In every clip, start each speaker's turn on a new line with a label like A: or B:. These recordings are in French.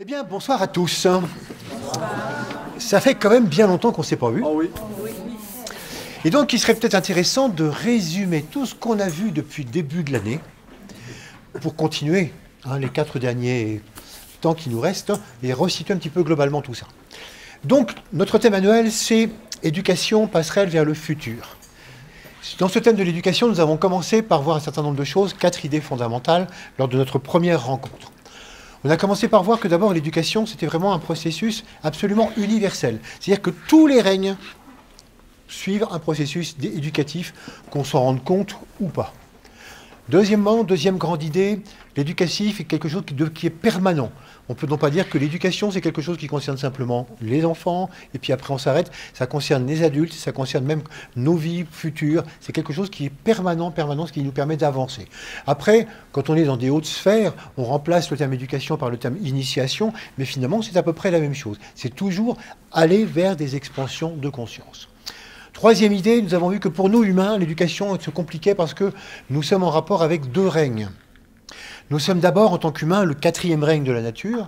A: Eh bien, bonsoir à tous. Ça fait quand même bien longtemps qu'on ne s'est pas vu.
B: Oh oui.
A: Et donc, il serait peut-être intéressant de résumer tout ce qu'on a vu depuis le début de l'année pour continuer les 4 derniers temps qui nous restent et resituer un petit peu globalement tout ça. Donc, notre thème annuel, c'est éducation, passerelle vers le futur. Dans ce thème de l'éducation, nous avons commencé par voir un certain nombre de choses, 4 idées fondamentales lors de notre première rencontre. On a commencé par voir que d'abord l'éducation, c'était vraiment un processus absolument universel. C'est-à-dire que tous les règnes suivent un processus éducatif, qu'on s'en rende compte ou pas. Deuxièmement, deuxième grande idée, l'éducatif est quelque chose qui est permanent. On ne peut donc pas dire que l'éducation, c'est quelque chose qui concerne simplement les enfants, et puis après on s'arrête. Ça concerne les adultes, ça concerne même nos vies futures. C'est quelque chose qui est permanent, ce qui nous permet d'avancer. Après, quand on est dans des hautes sphères, on remplace le terme éducation par le terme initiation, mais finalement, c'est à peu près la même chose. C'est toujours aller vers des expansions de conscience. Troisième idée, nous avons vu que pour nous humains, l'éducation se compliquait parce que nous sommes en rapport avec 2 règnes. Nous sommes d'abord, en tant qu'humains, le 4e règne de la nature,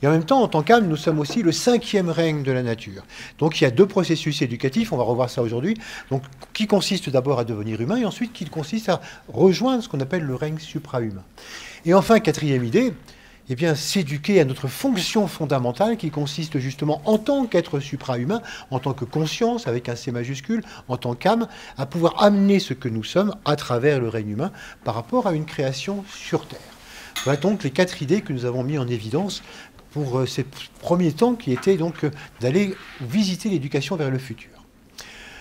A: et en même temps, en tant qu'âme, nous sommes aussi le 5e règne de la nature. Donc il y a 2 processus éducatifs, on va revoir ça aujourd'hui, donc qui consistent d'abord à devenir humain, et ensuite qui consistent à rejoindre ce qu'on appelle le règne suprahumain. Et enfin, 4e idée, eh bien, s'éduquer à notre fonction fondamentale qui consiste justement en tant qu'être suprahumain, en tant que conscience avec un C majuscule, en tant qu'âme, à pouvoir amener ce que nous sommes à travers le règne humain par rapport à une création sur Terre. Voilà donc les 4 idées que nous avons mis en évidence pour ces premiers temps qui étaient donc d'aller visiter l'éducation vers le futur.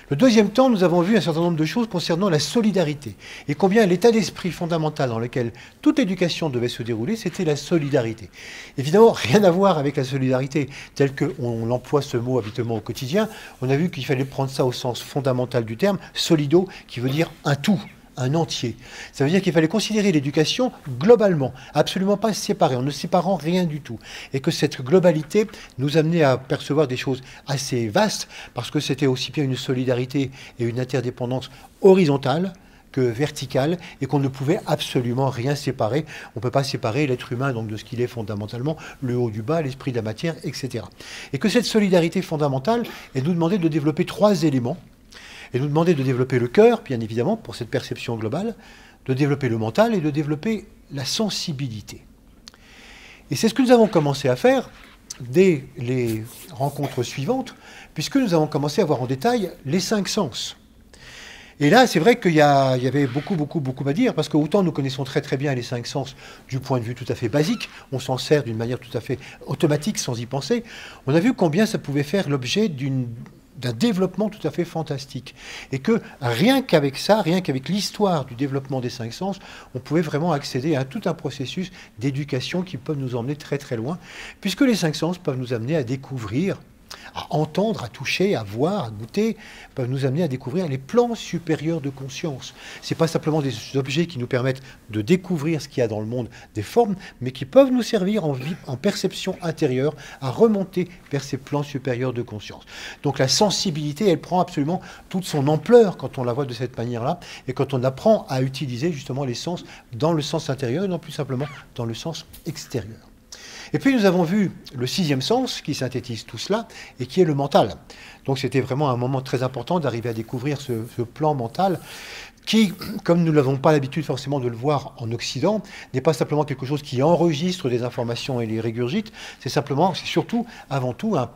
A: Le deuxième temps, nous avons vu un certain nombre de choses concernant la solidarité et combien l'état d'esprit fondamental dans lequel toute l'éducation devait se dérouler, c'était la solidarité. Évidemment, rien à voir avec la solidarité telle qu'on emploie ce mot habituellement au quotidien. On a vu qu'il fallait prendre ça au sens fondamental du terme, solido, qui veut dire un tout, un entier. Ça veut dire qu'il fallait considérer l'éducation globalement, absolument pas séparée, en ne séparant rien du tout. Et que cette globalité nous amenait à percevoir des choses assez vastes, parce que c'était aussi bien une solidarité et une interdépendance horizontale que verticale, et qu'on ne pouvait absolument rien séparer. On ne peut pas séparer l'être humain donc de ce qu'il est fondamentalement, le haut du bas, l'esprit de la matière, etc. Et que cette solidarité fondamentale, elle nous demandait de développer 3 éléments. Et nous demander de développer le cœur, bien évidemment, pour cette perception globale, de développer le mental et de développer la sensibilité. Et c'est ce que nous avons commencé à faire dès les rencontres suivantes, puisque nous avons commencé à voir en détail les 5 sens. Et là, c'est vrai qu'il y avait beaucoup à dire, parce que autant nous connaissons très bien les 5 sens du point de vue tout à fait basique, on s'en sert d'une manière tout à fait automatique, sans y penser, on a vu combien ça pouvait faire l'objet d'un développement tout à fait fantastique. Et que rien qu'avec ça, rien qu'avec l'histoire du développement des 5 sens, on pouvait vraiment accéder à tout un processus d'éducation qui peut nous emmener très loin, puisque les 5 sens peuvent nous amener à découvrir, à entendre, à toucher, à voir, à goûter, peuvent nous amener à découvrir les plans supérieurs de conscience. Ce n'est pas simplement des objets qui nous permettent de découvrir ce qu'il y a dans le monde des formes, mais qui peuvent nous servir en perception intérieure à remonter vers ces plans supérieurs de conscience. Donc la sensibilité, elle prend absolument toute son ampleur quand on la voit de cette manière-là, et quand on apprend à utiliser justement les sens dans le sens intérieur et non plus simplement dans le sens extérieur. Et puis nous avons vu le 6e sens qui synthétise tout cela et qui est le mental. Donc c'était vraiment un moment très important d'arriver à découvrir ce plan mental qui, comme nous n'avons pas l'habitude forcément de le voir en Occident, n'est pas simplement quelque chose qui enregistre des informations et les régurgite, c'est surtout, avant tout, un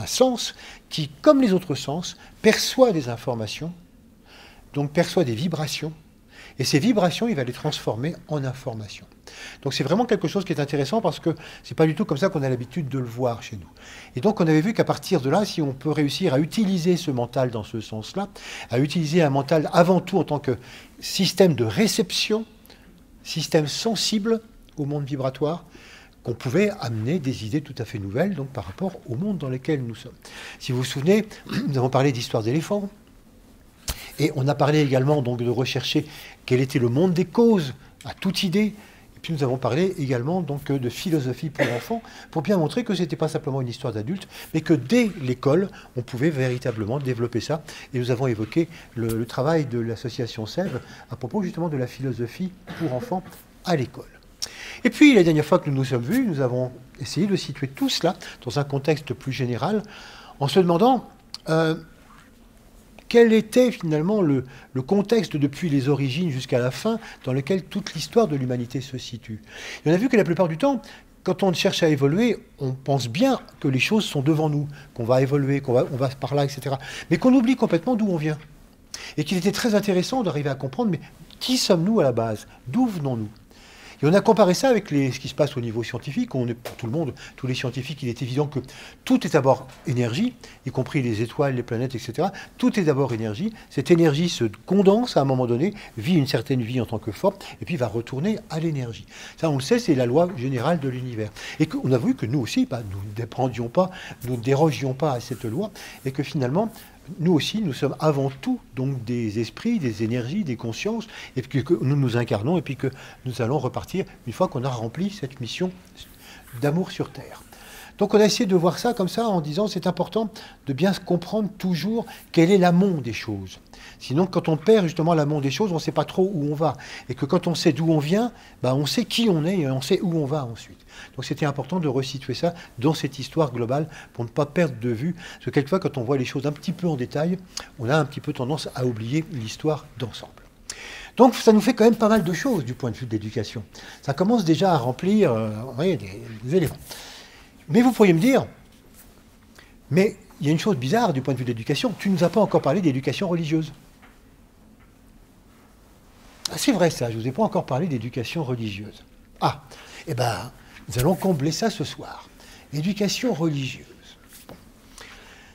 A: sens qui, comme les autres sens, perçoit des informations, donc perçoit des vibrations, et ces vibrations, il va les transformer en informations. Donc c'est vraiment quelque chose qui est intéressant parce que c'est pas du tout comme ça qu'on a l'habitude de le voir chez nous. Et donc on avait vu qu'à partir de là, si on peut réussir à utiliser ce mental dans ce sens-là, à utiliser un mental avant tout en tant que système de réception, système sensible au monde vibratoire, qu'on pouvait amener des idées tout à fait nouvelles donc par rapport au monde dans lequel nous sommes. Si vous vous souvenez, nous avons parlé d'histoire d'éléphants. Et on a parlé également donc de rechercher quel était le monde des causes à toute idée. Et puis nous avons parlé également donc de philosophie pour enfants, pour bien montrer que ce n'était pas simplement une histoire d'adulte, mais que dès l'école, on pouvait véritablement développer ça. Et nous avons évoqué le travail de l'association Sèvres à propos justement de la philosophie pour enfants à l'école. Et puis, la dernière fois que nous nous sommes vus, nous avons essayé de situer tout cela dans un contexte plus général, en se demandant quel était finalement le contexte depuis les origines jusqu'à la fin dans lequel toute l'histoire de l'humanité se situe. Et on a vu que la plupart du temps, quand on cherche à évoluer, on pense bien que les choses sont devant nous, qu'on va évoluer, on va par là, etc. Mais qu'on oublie complètement d'où on vient. Et qu'il était très intéressant d'arriver à comprendre, mais qui sommes-nous à la base? D'où venons-nous? Et on a comparé ça avec ce qui se passe au niveau scientifique. On est, pour tout le monde, tous les scientifiques, il est évident que tout est d'abord énergie, y compris les étoiles, les planètes, etc. Tout est d'abord énergie. Cette énergie se condense à un moment donné, vit une certaine vie en tant que forme, et puis va retourner à l'énergie. Ça, on le sait, c'est la loi générale de l'univers. Et on a vu que nous aussi, nous ne dépendions pas, nous ne dérogions pas à cette loi, et que finalement, nous aussi, nous sommes avant tout donc des esprits, des énergies, des consciences, et puis que nous nous incarnons, et puis que nous allons repartir une fois qu'on a rempli cette mission d'amour sur Terre. Donc on a essayé de voir ça comme ça en disant c'est important de bien comprendre toujours quel est l'amont des choses. Sinon, quand on perd justement l'amont des choses, on ne sait pas trop où on va. Et que quand on sait d'où on vient, on sait qui on est et on sait où on va ensuite. Donc c'était important de resituer ça dans cette histoire globale pour ne pas perdre de vue. Parce que quelquefois, quand on voit les choses un petit peu en détail, on a un petit peu tendance à oublier l'histoire d'ensemble. Donc ça nous fait quand même pas mal de choses du point de vue de l'éducation. Ça commence déjà à remplir des éléments. Mais vous pourriez me dire, mais il y a une chose bizarre du point de vue de l'éducation, tu ne nous as pas encore parlé d'éducation religieuse. Ah, c'est vrai ça, je ne vous ai pas encore parlé d'éducation religieuse. Ah, eh bien, nous allons combler ça ce soir. Éducation religieuse. Bon.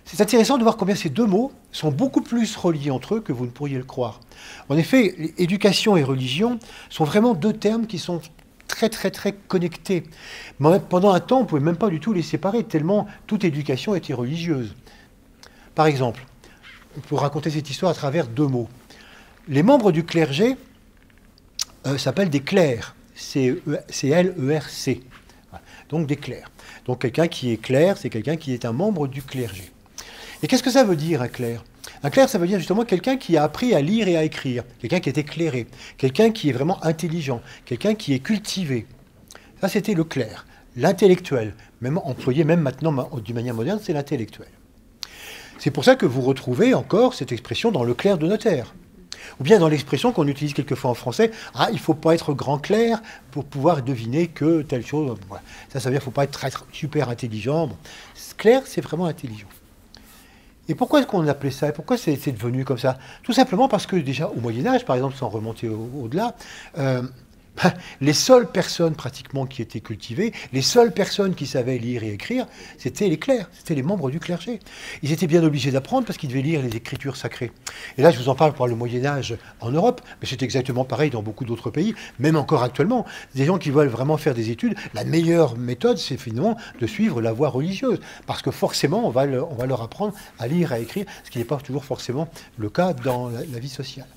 A: C'est intéressant de voir combien ces deux mots sont beaucoup plus reliés entre eux que vous ne pourriez le croire. En effet, éducation et religion sont vraiment deux termes qui sont très très très connectés. Pendant un temps, on ne pouvait même pas du tout les séparer, tellement toute éducation était religieuse. Par exemple, on peut raconter cette histoire à travers deux mots. Les membres du clergé s'appellent des clercs, C-L-E-R-C. Donc des clercs. Donc quelqu'un qui est clerc, c'est quelqu'un qui est un membre du clergé. Et qu'est-ce que ça veut dire un clerc? Un clerc, ça veut dire justement quelqu'un qui a appris à lire et à écrire, quelqu'un qui est éclairé, quelqu'un qui est vraiment intelligent, quelqu'un qui est cultivé. Ça, c'était le clerc, l'intellectuel, même employé même maintenant d'une manière moderne, c'est l'intellectuel. C'est pour ça que vous retrouvez encore cette expression dans le clerc de notaire. Ou bien dans l'expression qu'on utilise quelquefois en français, « Ah, il ne faut pas être grand clerc pour pouvoir deviner que telle chose... » Voilà. Ça veut dire qu'il ne faut pas être super intelligent. Bon. Clerc, c'est vraiment intelligent. Et pourquoi est-ce qu'on appelait ça? Et pourquoi c'est devenu comme ça? Tout simplement parce que déjà, au Moyen-Âge, par exemple, sans remonter au-delà, les seules personnes pratiquement qui étaient cultivées, les seules personnes qui savaient lire et écrire, c'était les clercs, c'était les membres du clergé. Ils étaient bien obligés d'apprendre parce qu'ils devaient lire les écritures sacrées. Et là, je vous en parle pour le Moyen-Âge en Europe, mais c'est exactement pareil dans beaucoup d'autres pays, même encore actuellement. Des gens qui veulent vraiment faire des études, la meilleure méthode, c'est finalement de suivre la voie religieuse. Parce que forcément, on va leur apprendre à lire, à écrire, ce qui n'est pas toujours forcément le cas dans la vie sociale.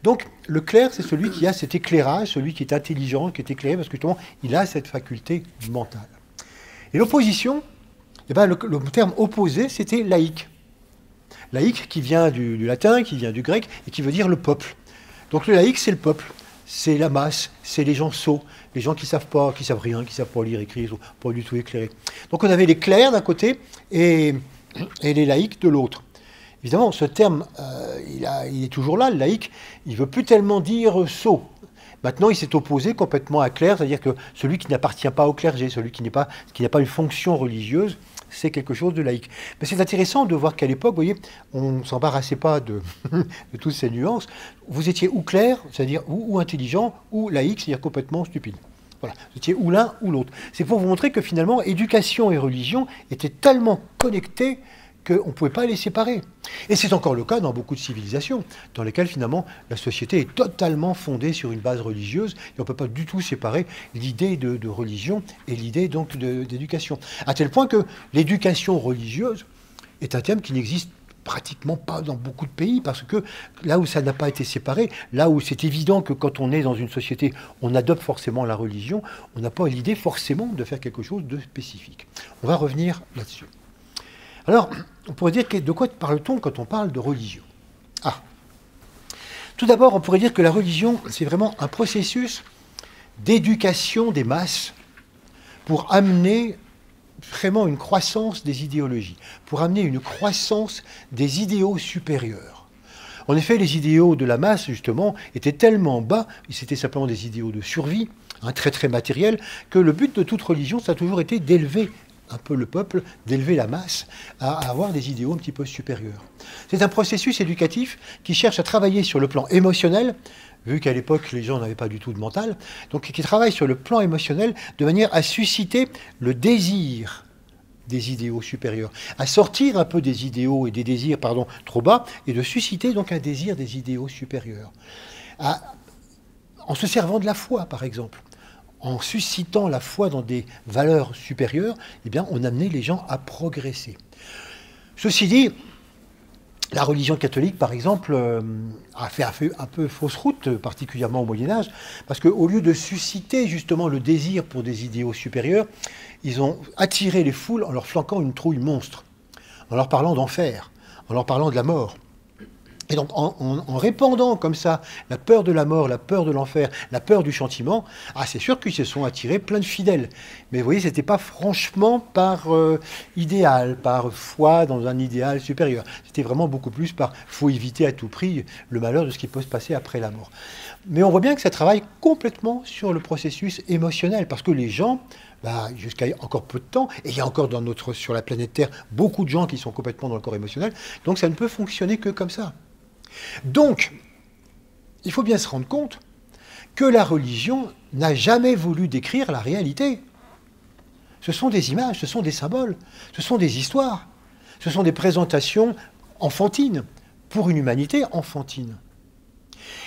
A: Donc, le clerc, c'est celui qui a cet éclairage, celui qui est intelligent, qui est éclairé, parce que justement, il a cette faculté mentale. Et l'opposition, eh ben, le terme opposé, c'était laïque. Laïque qui vient du latin, qui vient du grec, et qui veut dire le peuple. Donc le laïque, c'est le peuple, c'est la masse, c'est les gens sots, les gens qui savent pas, qui savent rien, qui savent pas lire, écrire, ils sont pas du tout éclairés. Donc on avait les clercs d'un côté et les laïcs de l'autre. Évidemment, ce terme, il est toujours là, le laïc, il ne veut plus tellement dire sot. Maintenant, il s'est opposé complètement à clerc, c'est-à-dire que celui qui n'appartient pas au clergé, celui qui n'a pas une fonction religieuse, c'est quelque chose de laïque. Mais c'est intéressant de voir qu'à l'époque, vous voyez, on ne s'embarrassait pas de toutes ces nuances. Vous étiez ou clerc, c'est-à-dire ou intelligent, ou laïque, c'est-à-dire complètement stupide. Voilà, vous étiez ou l'un ou l'autre. C'est pour vous montrer que finalement, éducation et religion étaient tellement connectés qu'on ne pouvait pas les séparer. Et c'est encore le cas dans beaucoup de civilisations, dans lesquelles finalement la société est totalement fondée sur une base religieuse, et on ne peut pas du tout séparer l'idée de religion et l'idée donc d'éducation. À tel point que l'éducation religieuse est un terme qui n'existe pratiquement pas dans beaucoup de pays, parce que là où ça n'a pas été séparé, là où c'est évident que quand on est dans une société, on adopte forcément la religion, on n'a pas l'idée forcément de faire quelque chose de spécifique. On va revenir là-dessus. Alors, on pourrait dire de quoi parle-t-on quand on parle de religion? Ah, tout d'abord, on pourrait dire que la religion, c'est vraiment un processus d'éducation des masses pour amener vraiment une croissance des idéologies, pour amener une croissance des idéaux supérieurs. En effet, les idéaux de la masse, justement, étaient tellement bas, c'était simplement des idéaux de survie, très très matériels, que le but de toute religion, ça a toujours été d'élever un peu le peuple, d'élever la masse à avoir des idéaux un petit peu supérieurs. C'est un processus éducatif qui cherche à travailler sur le plan émotionnel, vu qu'à l'époque, les gens n'avaient pas du tout de mental, donc qui travaille sur le plan émotionnel de manière à susciter le désir des idéaux supérieurs, à sortir un peu des idéaux et des désirs, trop bas, et de susciter donc un désir des idéaux supérieurs. En se servant de la foi, par exemple, en suscitant la foi dans des valeurs supérieures, eh bien, on amenait les gens à progresser. Ceci dit, la religion catholique, par exemple, a fait un peu fausse route, particulièrement au Moyen-Âge, parce qu'au lieu de susciter justement le désir pour des idéaux supérieurs, ils ont attiré les foules en leur flanquant une trouille monstre, en leur parlant d'enfer, en leur parlant de la mort. Et donc, en répandant comme ça la peur de la mort, la peur de l'enfer, la peur du châtiment, c'est sûr qu'ils se sont attirés plein de fidèles. Mais vous voyez, ce n'était pas franchement par idéal, par foi dans un idéal supérieur. C'était vraiment beaucoup plus par « faut éviter à tout prix le malheur de ce qui peut se passer après la mort ». Mais on voit bien que ça travaille complètement sur le processus émotionnel, parce que les gens, jusqu'à encore peu de temps, et il y a encore sur la planète Terre beaucoup de gens qui sont complètement dans le corps émotionnel, donc ça ne peut fonctionner que comme ça. Donc, il faut bien se rendre compte que la religion n'a jamais voulu décrire la réalité. Ce sont des images, ce sont des symboles, ce sont des histoires, ce sont des présentations enfantines, pour une humanité enfantine.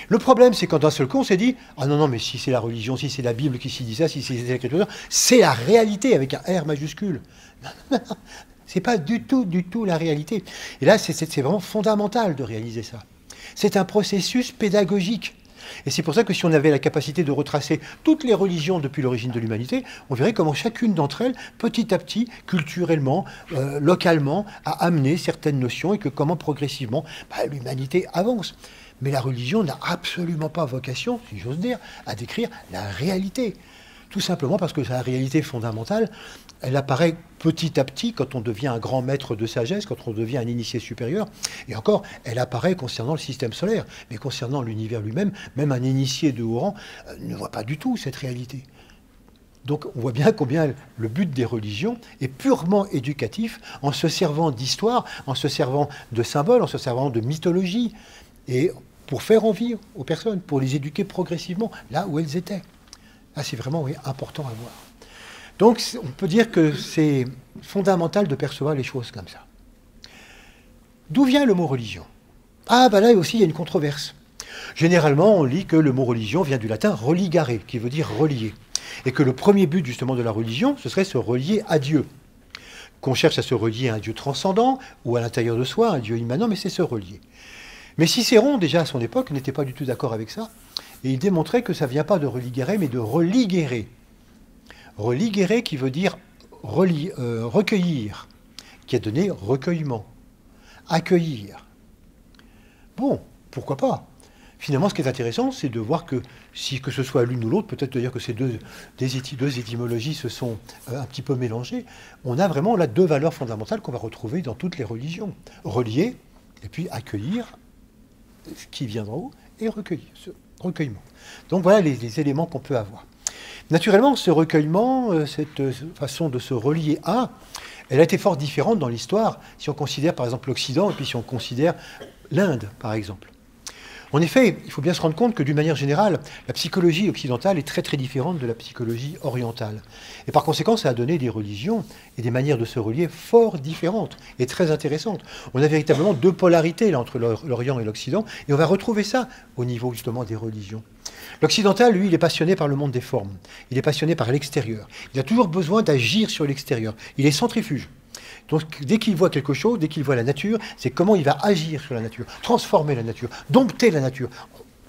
A: Le problème, c'est quand d'un seul coup, on s'est dit « Ah non, mais si c'est la religion, si c'est la Bible qui s'y dit ça, si c'est l'écriture, c'est la réalité avec un R majuscule. » C'est pas du tout la réalité. Et là, c'est vraiment fondamental de réaliser ça. C'est un processus pédagogique. Et c'est pour ça que si on avait la capacité de retracer toutes les religions depuis l'origine de l'humanité, on verrait comment chacune d'entre elles, petit à petit, culturellement, localement, a amené certaines notions et que comment progressivement l'humanité avance. Mais la religion n'a absolument pas vocation, si j'ose dire, à décrire la réalité. Tout simplement parce que la réalité fondamentale, elle apparaît petit à petit quand on devient un grand maître de sagesse, quand on devient un initié supérieur. Et encore, elle apparaît concernant le système solaire. Mais concernant l'univers lui-même, même un initié de haut rang ne voit pas du tout cette réalité. Donc on voit bien combien le but des religions est purement éducatif, en se servant d'histoire, en se servant de symboles, en se servant de mythologie, et pour faire envie aux personnes, pour les éduquer progressivement là où elles étaient. Là, c'est vraiment important à voir. Donc, on peut dire que c'est fondamental de percevoir les choses comme ça. D'où vient le mot religion? Là aussi, il y a une controverse. Généralement, on lit que le mot religion vient du latin religare, qui veut dire relier. Et que le premier but, justement, de la religion, ce serait se relier à Dieu. Qu'on cherche à se relier à un Dieu transcendant, ou à l'intérieur de soi, un Dieu immanent, mais c'est se relier. Mais Cicéron, déjà à son époque, n'était pas du tout d'accord avec ça. Et il démontrait que ça ne vient pas de religare, mais de religere. Religere qui veut dire recueillir, qui a donné recueillement, accueillir. Bon, pourquoi pas? Finalement, ce qui est intéressant, c'est de voir que, que ce soit l'une ou l'autre, peut-être de dire que ces deux étymologies se sont un petit peu mélangées, on a vraiment là deux valeurs fondamentales qu'on va retrouver dans toutes les religions. Relier, et puis accueillir, ce qui vient d'en haut, et recueillir, ce recueillement. Donc voilà les éléments qu'on peut avoir. Naturellement, ce recueillement, cette façon de se relier à, elle a été fort différente dans l'histoire, si on considère par exemple l'Occident, et puis si on considère l'Inde, par exemple. En effet, il faut bien se rendre compte que d'une manière générale, la psychologie occidentale est très très différente de la psychologie orientale. Et par conséquent, ça a donné des religions et des manières de se relier fort différentes et très intéressantes. On a véritablement deux polarités là, entre l'Orient et l'Occident, et on va retrouver ça au niveau justement des religions. L'occidental, lui, il est passionné par le monde des formes. Il est passionné par l'extérieur. Il a toujours besoin d'agir sur l'extérieur. Il est centrifuge. Donc, dès qu'il voit quelque chose, dès qu'il voit la nature, c'est comment il va agir sur la nature, transformer la nature, dompter la nature.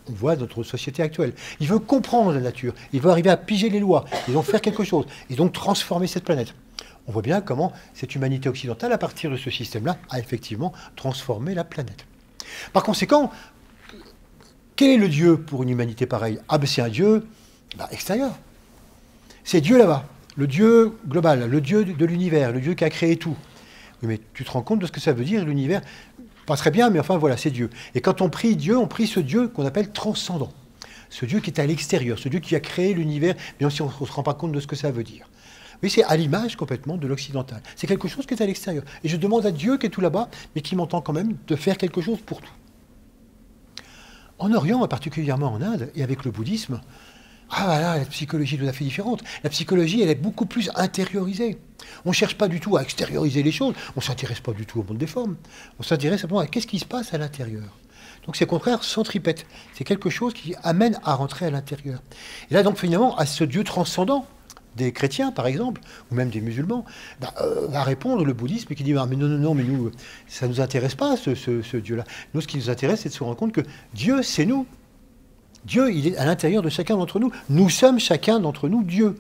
A: On voit notre société actuelle. Il veut comprendre la nature. Il veut arriver à piger les lois. Ils vont faire quelque chose. Et donc transformer cette planète. On voit bien comment cette humanité occidentale, à partir de ce système-là, a effectivement transformé la planète. Par conséquent, quel est le Dieu pour une humanité pareille? C'est un Dieu Extérieur. C'est Dieu là-bas, le Dieu global, le Dieu de l'univers, le Dieu qui a créé tout. Oui, mais tu te rends compte de ce que ça veut dire, l'univers? Pas très bien, mais enfin voilà, c'est Dieu. Et quand on prie Dieu, on prie ce Dieu qu'on appelle transcendant. Ce Dieu qui est à l'extérieur, ce Dieu qui a créé l'univers, même si on ne se rend pas compte de ce que ça veut dire. Oui, c'est à l'image complètement de l'occidental. C'est quelque chose qui est à l'extérieur. Et je demande à Dieu qui est tout là-bas, mais qui m'entend quand même, de faire quelque chose pour tout. En Orient, particulièrement en Inde, et avec le bouddhisme, la psychologie est tout à fait différente. La psychologie, elle est beaucoup plus intériorisée. On ne cherche pas du tout à extérioriser les choses, on ne s'intéresse pas du tout au monde des formes. On s'intéresse simplement à qu'est-ce qui se passe à l'intérieur. Donc c'est au contraire centripète. C'est quelque chose qui amène à rentrer à l'intérieur. Et là, donc, finalement, à ce Dieu transcendant, des chrétiens, par exemple, ou même des musulmans, va répondre le bouddhisme qui dit mais non, mais nous, ça ne nous intéresse pas, ce Dieu-là. Nous, ce qui nous intéresse, c'est de se rendre compte que Dieu, c'est nous. Dieu, il est à l'intérieur de chacun d'entre nous. Nous sommes chacun d'entre nous Dieu.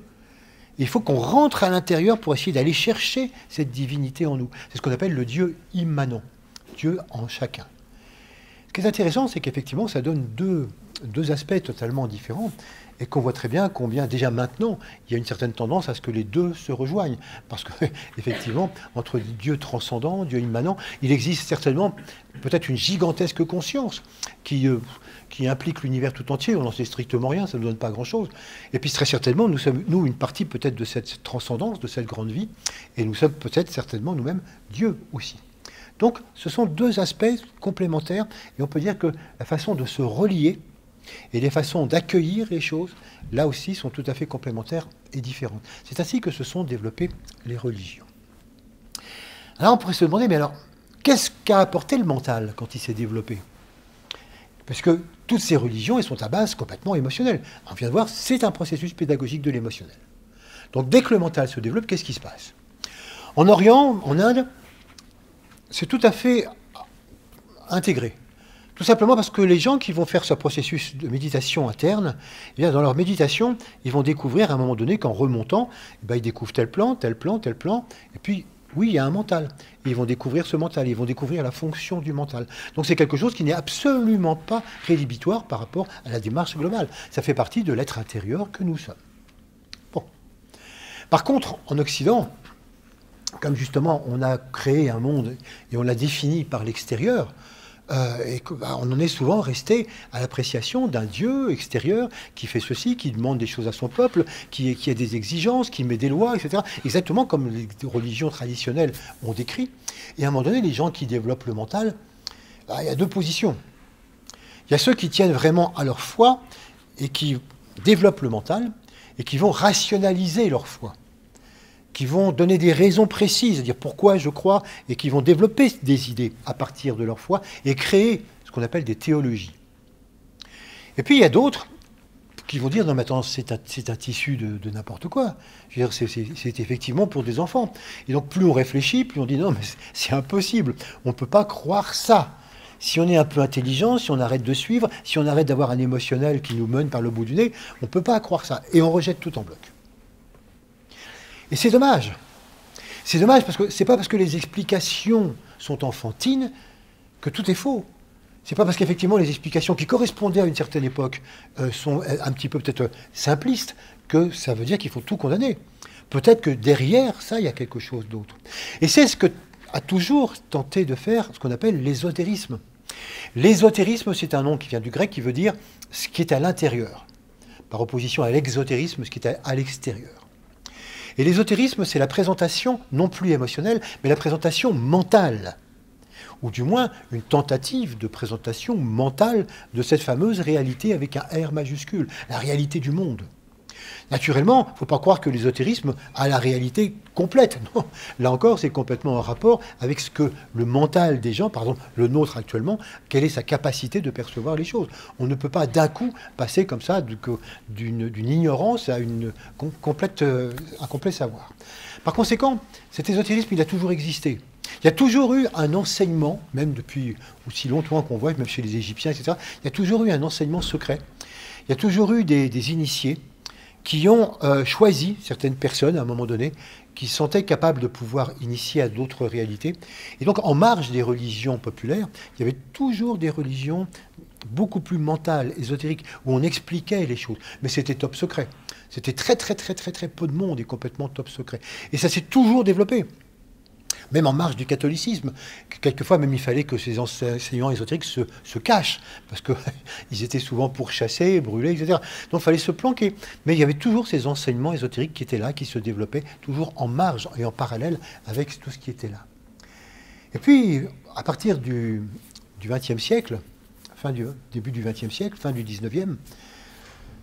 A: Il faut qu'on rentre à l'intérieur pour essayer d'aller chercher cette divinité en nous. C'est ce qu'on appelle le Dieu immanent. Dieu en chacun. Ce qui est intéressant, c'est qu'effectivement, ça donne deux aspects totalement différents et qu'on voit très bien combien, déjà maintenant, il y a une certaine tendance à ce que les deux se rejoignent. Parce que, effectivement, entre Dieu transcendant, Dieu immanent, il existe certainement peut-être une gigantesque conscience qui implique l'univers tout entier. On n'en sait strictement rien, ça ne nous donne pas grand-chose. Et puis, très certainement, nous sommes, une partie peut-être de cette transcendance, de cette grande vie, et nous sommes peut-être certainement nous-mêmes Dieu aussi. Donc, ce sont deux aspects complémentaires, et on peut dire que la façon de se relier et les façons d'accueillir les choses, là aussi, sont tout à fait complémentaires et différentes. C'est ainsi que se sont développées les religions. Alors, on pourrait se demander, mais alors, qu'est-ce qu'a apporté le mental quand il s'est développé? Parce que toutes ces religions, elles sont à base complètement émotionnelle. On vient de voir, c'est un processus pédagogique de l'émotionnel. Donc, dès que le mental se développe, qu'est-ce qui se passe? En Orient, en Inde, c'est tout à fait intégré. Tout simplement parce que les gens qui vont faire ce processus de méditation interne, eh bien, dans leur méditation, ils vont découvrir à un moment donné qu'en remontant, ils découvrent tel plan, tel plan, tel plan, et puis, oui, il y a un mental. Et ils vont découvrir ce mental, ils vont découvrir la fonction du mental. Donc c'est quelque chose qui n'est absolument pas rédhibitoire par rapport à la démarche globale. Ça fait partie de l'être intérieur que nous sommes. Bon. Par contre, en Occident, comme justement on a créé un monde et on l'a défini par l'extérieur, on en est souvent resté à l'appréciation d'un Dieu extérieur qui fait ceci, qui demande des choses à son peuple, qui a des exigences, qui met des lois, etc. Exactement comme les religions traditionnelles ont décrit. Et à un moment donné, les gens qui développent le mental, il y a deux positions. Il y a ceux qui tiennent vraiment à leur foi et qui développent le mental et qui vont rationaliser leur foi, qui vont donner des raisons précises, dire pourquoi je crois, et qui vont développer des idées à partir de leur foi et créer ce qu'on appelle des théologies. Et puis il y a d'autres qui vont dire non mais attends, c'est un tissu de n'importe quoi. Je veux dire, c'est effectivement pour des enfants. Et donc plus on réfléchit, plus on dit non mais c'est impossible, on ne peut pas croire ça. Si on est un peu intelligent, si on arrête de suivre, si on arrête d'avoir un émotionnel qui nous mène par le bout du nez, on ne peut pas croire ça. Et on rejette tout en bloc. Et c'est dommage. C'est dommage parce que c'est pas parce que les explications sont enfantines que tout est faux. C'est pas parce qu'effectivement les explications qui correspondaient à une certaine époque sont un petit peu peut-être simplistes que ça veut dire qu'il faut tout condamner. Peut-être que derrière ça, il y a quelque chose d'autre. Et c'est ce que a toujours tenté de faire ce qu'on appelle l'ésotérisme. L'ésotérisme, c'est un nom qui vient du grec qui veut dire ce qui est à l'intérieur, par opposition à l'exotérisme, ce qui est à l'extérieur. Et l'ésotérisme, c'est la présentation, non plus émotionnelle, mais la présentation mentale, ou du moins une tentative de présentation mentale de cette fameuse réalité avec un R majuscule, la réalité du monde. Naturellement, il ne faut pas croire que l'ésotérisme a la réalité complète. Non. Là encore, c'est complètement en rapport avec ce que le mental des gens, par exemple le nôtre actuellement, quelle est sa capacité de percevoir les choses. On ne peut pas d'un coup passer comme ça d'une ignorance à un complet savoir. Par conséquent, cet ésotérisme, il a toujours existé. Il y a toujours eu un enseignement, même depuis aussi longtemps qu'on voit, même chez les Égyptiens, etc., il y a toujours eu un enseignement secret. Il y a toujours eu des initiés qui ont choisi certaines personnes à un moment donné, qui se sentaient capables de pouvoir initier à d'autres réalités. Et donc, en marge des religions populaires, il y avait toujours des religions beaucoup plus mental, ésotérique, où on expliquait les choses. Mais c'était top secret. C'était très peu de monde et complètement top secret. Et ça s'est toujours développé. Même en marge du catholicisme. Quelquefois, même, il fallait que ces enseignants ésotériques se cachent, parce qu'ils étaient souvent pourchassés, brûlés, etc. Donc, il fallait se planquer. Mais il y avait toujours ces enseignements ésotériques qui étaient là, qui se développaient, toujours en marge et en parallèle avec tout ce qui était là. Et puis, à partir du XXe siècle, début du XXe siècle, fin du XIXe,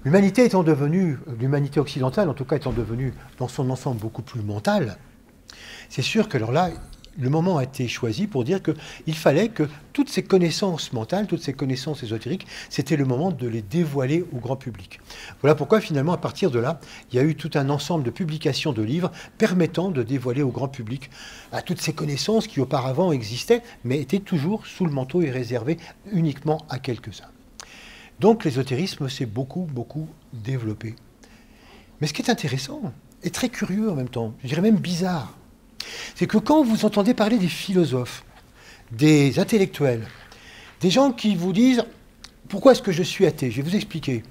A: l'humanité occidentale, en tout cas, étant devenue dans son ensemble beaucoup plus mentale, c'est sûr que alors là, le moment a été choisi pour dire qu'il fallait que toutes ces connaissances mentales, toutes ces connaissances ésotériques, c'était le moment de les dévoiler au grand public. Voilà pourquoi finalement, à partir de là, il y a eu tout un ensemble de publications de livres permettant de dévoiler au grand public toutes ces connaissances qui auparavant existaient, mais étaient toujours sous le manteau et réservées uniquement à quelques-uns. Donc l'ésotérisme s'est beaucoup développé. Mais ce qui est intéressant, et très curieux en même temps, je dirais même bizarre, c'est que quand vous entendez parler des philosophes, des intellectuels, des gens qui vous disent « Pourquoi est-ce que je suis athée ?» Je vais vous expliquer.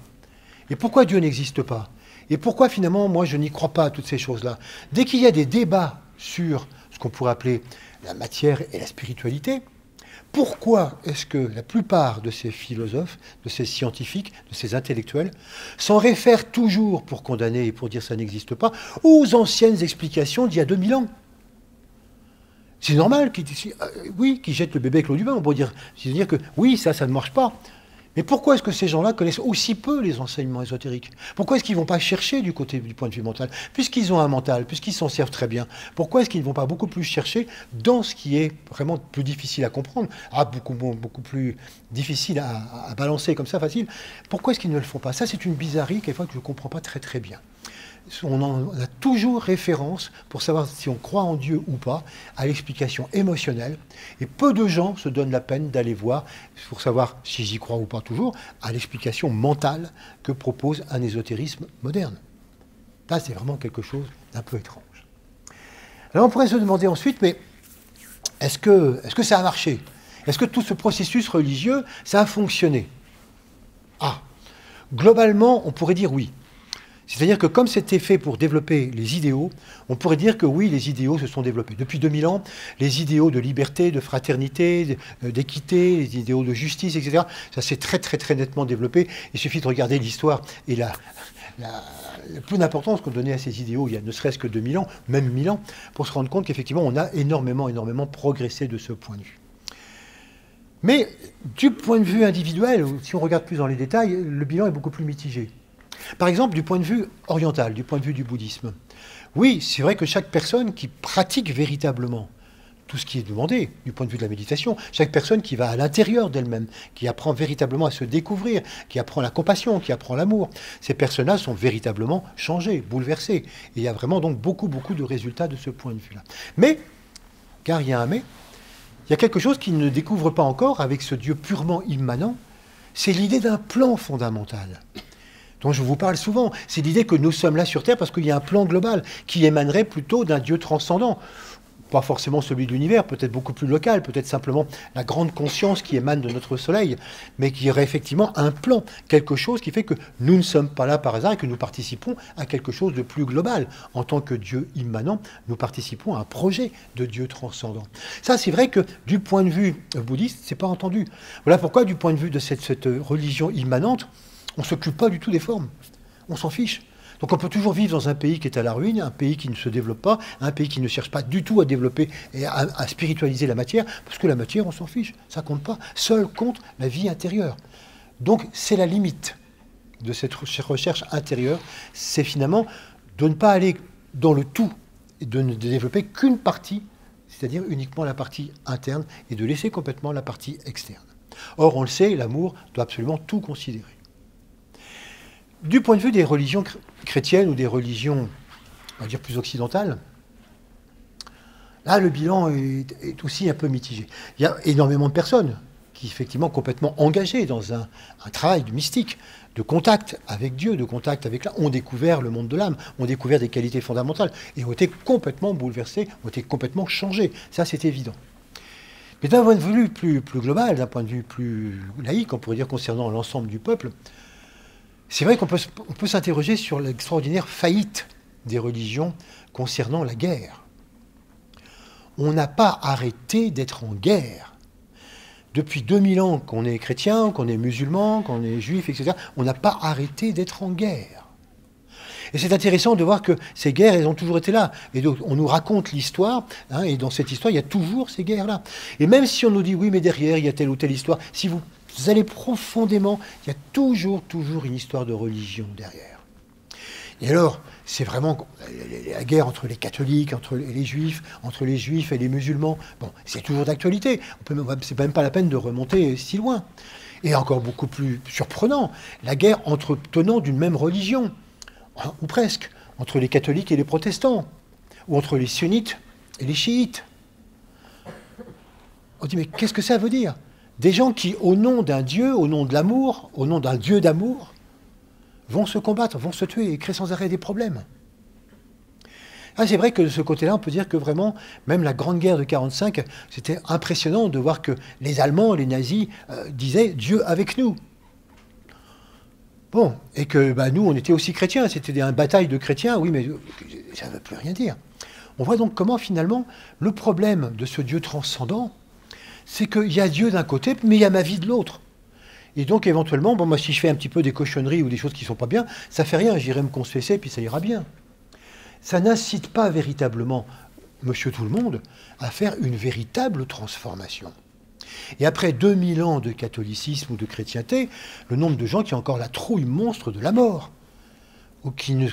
A: Et pourquoi Dieu n'existe pas? Et pourquoi finalement, moi, je n'y crois pas à toutes ces choses-là? Dès qu'il y a des débats sur ce qu'on pourrait appeler la matière et la spiritualité, pourquoi est-ce que la plupart de ces philosophes, de ces scientifiques, de ces intellectuels, s'en réfèrent toujours pour condamner et pour dire ça n'existe pas aux anciennes explications d'il y a 2000 ans? C'est normal qu'ils jettent le bébé avec l'eau du bain. On pourrait dire que oui, ça ne marche pas. Mais pourquoi est-ce que ces gens-là connaissent aussi peu les enseignements ésotériques? Pourquoi est-ce qu'ils ne vont pas chercher du point de vue mental? Puisqu'ils ont un mental, puisqu'ils s'en servent très bien, pourquoi est-ce qu'ils ne vont pas beaucoup plus chercher dans ce qui est vraiment plus difficile à comprendre, beaucoup plus difficile à balancer comme ça, facile? Pourquoi est-ce qu'ils ne le font pas? Ça, c'est une bizarrerie, quelquefois, que je ne comprends pas très bien. On a toujours référence, pour savoir si on croit en Dieu ou pas, à l'explication émotionnelle. Et peu de gens se donnent la peine d'aller voir, pour savoir si j'y crois ou pas toujours, à l'explication mentale que propose un ésotérisme moderne. Là, c'est vraiment quelque chose d'un peu étrange. Alors on pourrait se demander ensuite, mais est-ce que ça a marché? Est-ce que tout ce processus religieux, ça a fonctionné? Globalement, on pourrait dire oui. C'est-à-dire que comme c'était fait pour développer les idéaux, on pourrait dire que oui, les idéaux se sont développés. Depuis 2000 ans, les idéaux de liberté, de fraternité, d'équité, les idéaux de justice, etc., ça s'est très nettement développé. Il suffit de regarder l'histoire et le peu d'importance qu'on donnait à ces idéaux il y a ne serait-ce que 2000 ans, même 1000 ans, pour se rendre compte qu'effectivement, on a énormément progressé de ce point de vue. Mais du point de vue individuel, si on regarde plus dans les détails, le bilan est beaucoup plus mitigé. Par exemple, du point de vue oriental, du point de vue du bouddhisme. Oui, c'est vrai que chaque personne qui pratique véritablement tout ce qui est demandé du point de vue de la méditation, chaque personne qui va à l'intérieur d'elle-même, qui apprend véritablement à se découvrir, qui apprend la compassion, qui apprend l'amour, ces personnes-là sont véritablement changées, bouleversées. Et il y a vraiment donc beaucoup de résultats de ce point de vue-là. Mais, car il y a un mais, il y a quelque chose qu'ils ne découvrent pas encore avec ce Dieu purement immanent, c'est l'idée d'un plan fondamental dont je vous parle souvent. C'est l'idée que nous sommes là sur Terre parce qu'il y a un plan global qui émanerait plutôt d'un Dieu transcendant. Pas forcément celui de l'univers, peut-être beaucoup plus local, peut-être simplement la grande conscience qui émane de notre Soleil, mais qui aurait effectivement un plan, quelque chose qui fait que nous ne sommes pas là par hasard et que nous participons à quelque chose de plus global. En tant que Dieu immanent, nous participons à un projet de Dieu transcendant. Ça, c'est vrai que du point de vue bouddhiste, c'est pas entendu. Voilà pourquoi, du point de vue de cette religion immanente, on ne s'occupe pas du tout des formes. On s'en fiche. Donc on peut toujours vivre dans un pays qui est à la ruine, un pays qui ne se développe pas, un pays qui ne cherche pas du tout à développer et à spiritualiser la matière, parce que la matière, on s'en fiche. Ça ne compte pas. Seul compte la vie intérieure. Donc c'est la limite de cette recherche intérieure. C'est finalement de ne pas aller dans le tout et de ne développer qu'une partie, c'est-à-dire uniquement la partie interne, et de laisser complètement la partie externe. Or, on le sait, l'amour doit absolument tout considérer. Du point de vue des religions chrétiennes ou des religions, on va dire, plus occidentales, là, le bilan est aussi un peu mitigé. Il y a énormément de personnes qui, effectivement, complètement engagées dans un travail de mystique, de contact avec Dieu, de contact avec l'âme, ont découvert le monde de l'âme, ont découvert des qualités fondamentales et ont été complètement bouleversées, ont été complètement changées. Ça, c'est évident. Mais d'un point de vue plus global, d'un point de vue plus laïque, on pourrait dire concernant l'ensemble du peuple, c'est vrai qu'on peut s'interroger sur l'extraordinaire faillite des religions concernant la guerre. On n'a pas arrêté d'être en guerre. Depuis 2000 ans qu'on est chrétien, qu'on est musulman, qu'on est juif, etc., on n'a pas arrêté d'être en guerre. Et c'est intéressant de voir que ces guerres, elles ont toujours été là. Et donc, on nous raconte l'histoire, hein, et dans cette histoire, il y a toujours ces guerres-là. Et même si on nous dit, oui, mais derrière, il y a telle ou telle histoire, si vous allez profondément, il y a toujours une histoire de religion derrière. Et alors, c'est vraiment la guerre entre les catholiques, entre les juifs et les musulmans. Bon, c'est toujours d'actualité. C'est même pas la peine de remonter si loin. Et encore beaucoup plus surprenant, la guerre entre tenants d'une même religion, ou presque, entre les catholiques et les protestants, ou entre les sunnites et les chiites. On dit, mais qu'est-ce que ça veut dire? Des gens qui, au nom d'un Dieu, au nom de l'amour, au nom d'un Dieu d'amour, vont se combattre, vont se tuer et créer sans arrêt des problèmes. Ah, c'est vrai que de ce côté-là, on peut dire que vraiment, même la Grande Guerre de 1945, c'était impressionnant de voir que les Allemands, les nazis, disaient « Dieu avec nous ». Bon, et que nous, on était aussi chrétiens, c'était une bataille de chrétiens, oui, mais ça ne veut plus rien dire. On voit donc comment, finalement, le problème de ce Dieu transcendant, c'est qu'il y a Dieu d'un côté, mais il y a ma vie de l'autre. Et donc, éventuellement, bon, moi, si je fais un petit peu des cochonneries ou des choses qui ne sont pas bien, ça ne fait rien, j'irai me confesser, puis ça ira bien. Ça n'incite pas véritablement Monsieur Tout-le-Monde à faire une véritable transformation. Et après 2000 ans de catholicisme ou de chrétienté, le nombre de gens qui ont encore la trouille monstre de la mort, ou qui ne